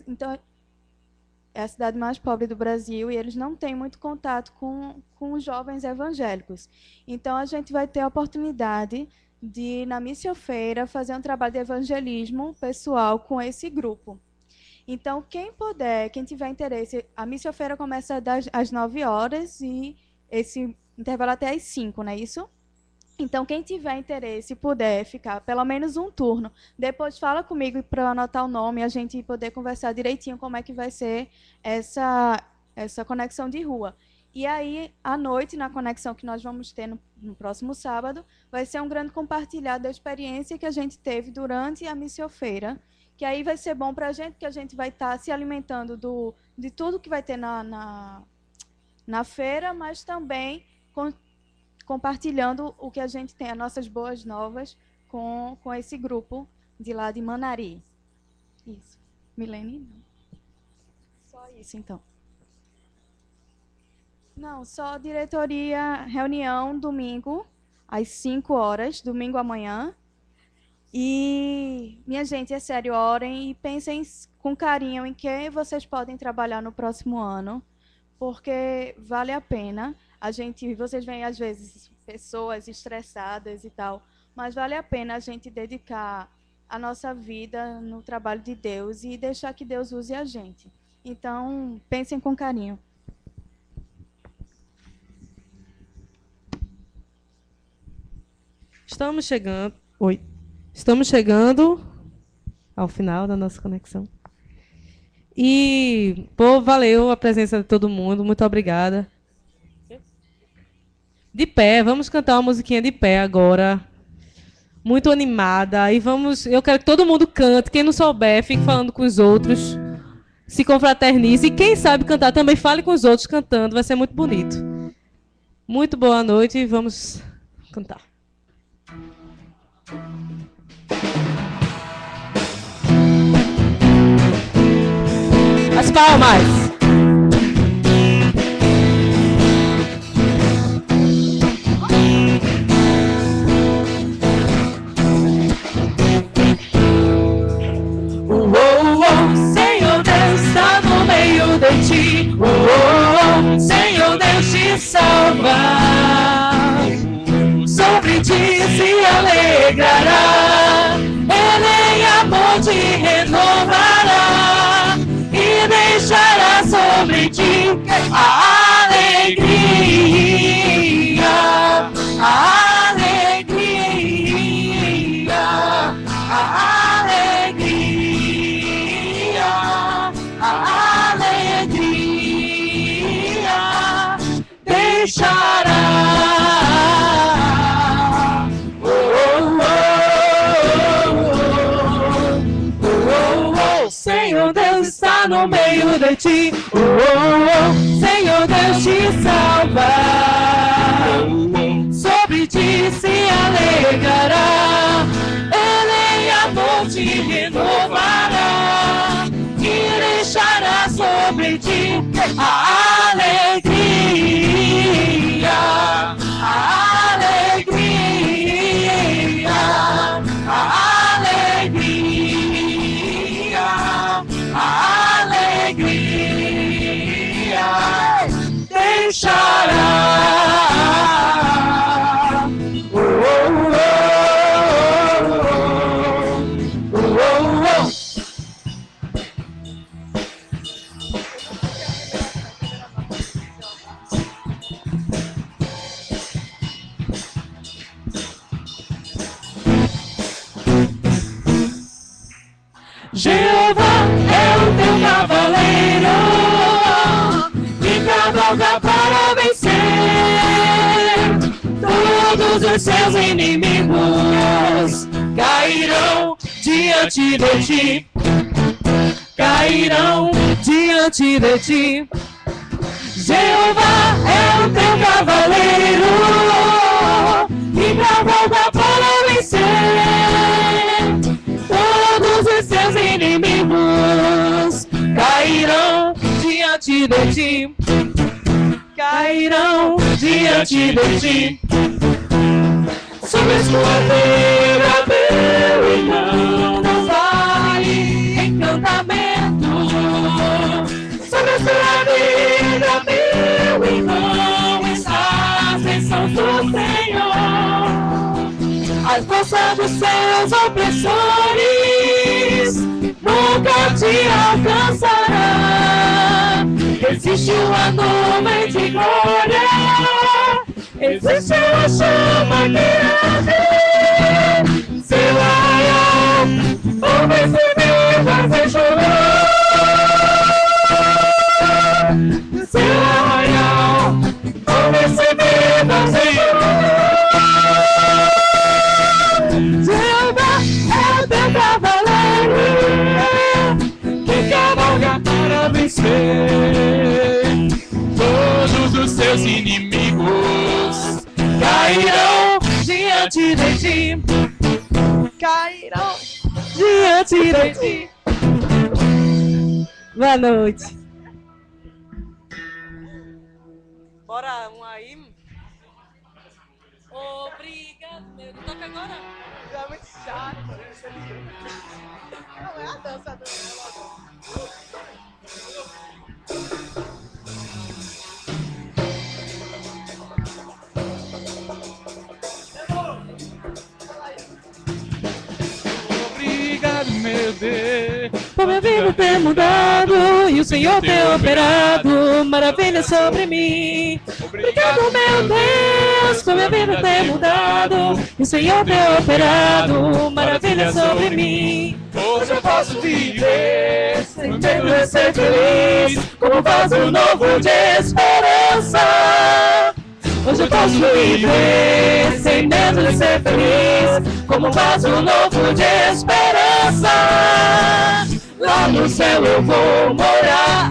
Então, é a cidade mais pobre do Brasil e eles não têm muito contato com os jovens evangélicos. Então, a gente vai ter a oportunidade de, na Missiofeira, fazer um trabalho de evangelismo pessoal com esse grupo. Então, quem puder, quem tiver interesse, a Missiofeira começa às 9 horas e esse intervalo até às 5, não é isso? Então, quem tiver interesse e puder ficar pelo menos um turno, depois fala comigo para eu anotar o nome e a gente poder conversar direitinho como é que vai ser essa conexão de rua. E aí, à noite, na conexão que nós vamos ter no próximo sábado, vai ser um grande compartilhar da experiência que a gente teve durante a Missiofeira, que aí vai ser bom para a gente, porque a gente vai estar se alimentando de tudo que vai ter na feira, mas também compartilhando o que a gente tem, as nossas boas novas, com esse grupo de lá de Manari. Isso. Milene, não. Só isso, então. Não, só diretoria, reunião, domingo, às 5 horas, domingo amanhã. E, minha gente, é sério, orem e pensem com carinho em que vocês podem trabalhar no próximo ano, porque vale a pena. Vocês veem, às vezes, pessoas estressadas e tal, mas vale a pena a gente dedicar a nossa vida no trabalho de Deus e deixar que Deus use a gente. Então, pensem com carinho. Estamos chegando ao final da nossa conexão. E, pô, valeu a presença de todo mundo. Muito obrigada. De pé, vamos cantar uma musiquinha de pé agora. Muito animada. E eu quero que todo mundo cante. Quem não souber, fique falando com os outros. Se confraternize. E quem sabe cantar também, fale com os outros cantando. Vai ser muito bonito. Muito boa noite e vamos cantar. As palmas! Senhor Deus está no meio de ti. Senhor Deus te salva. Sobre ti se alegrará. Ele em amor te renovará e deixará sobre ti a alegria. A alegria. A alegria. A alegria deixará. Senhor Deus está no meio de ti. Senhor Deus te salva. Sobre ti se alegrará. Ele em amor te renovará e deixará sobre ti a alegria. A alegria. A alegria. A alegria deixará. Jeová é o teu cavaleiro que cavalga para vencer. Todos os seus inimigos cairão diante de ti. Cairão diante de ti. Jeová é o teu cavaleiro que cavalga para vencer. Todos os seus inimigos cairão diante de ti. cairão diante de ti. Sobre a sua vida, meu irmão, não vale encantamento. Sobre a sua vida, meu irmão, está a bênção do Senhor. As forças dos seus opressores nunca te alcançará. Existe uma nuvem de glória, existe uma chama que arde. Seu arraial, o vencimento vai chorar. Seu arraial, o vencimento vai chorar. Jeová é o teu cavaleiro que cavalga para vencer. Todos os seus inimigos cairão diante de ti. Cairão diante de ti. Boa noite. Bora um aí. Obrigado, meu. Toca agora. É muito chato. Não é a dança do Obrigado, meu Deus, Por minha vida ter mudado e o Senhor ter operado maravilha sobre mim. Obrigado, meu Deus, por minha vida ter mudado e o Senhor ter operado maravilha sobre mim. Hoje eu posso viver Sem medo de ser feliz, como vaso novo de esperança. Hoje eu posso viver sem medo de ser feliz, como vaso novo de esperança. Lá no céu eu vou morar.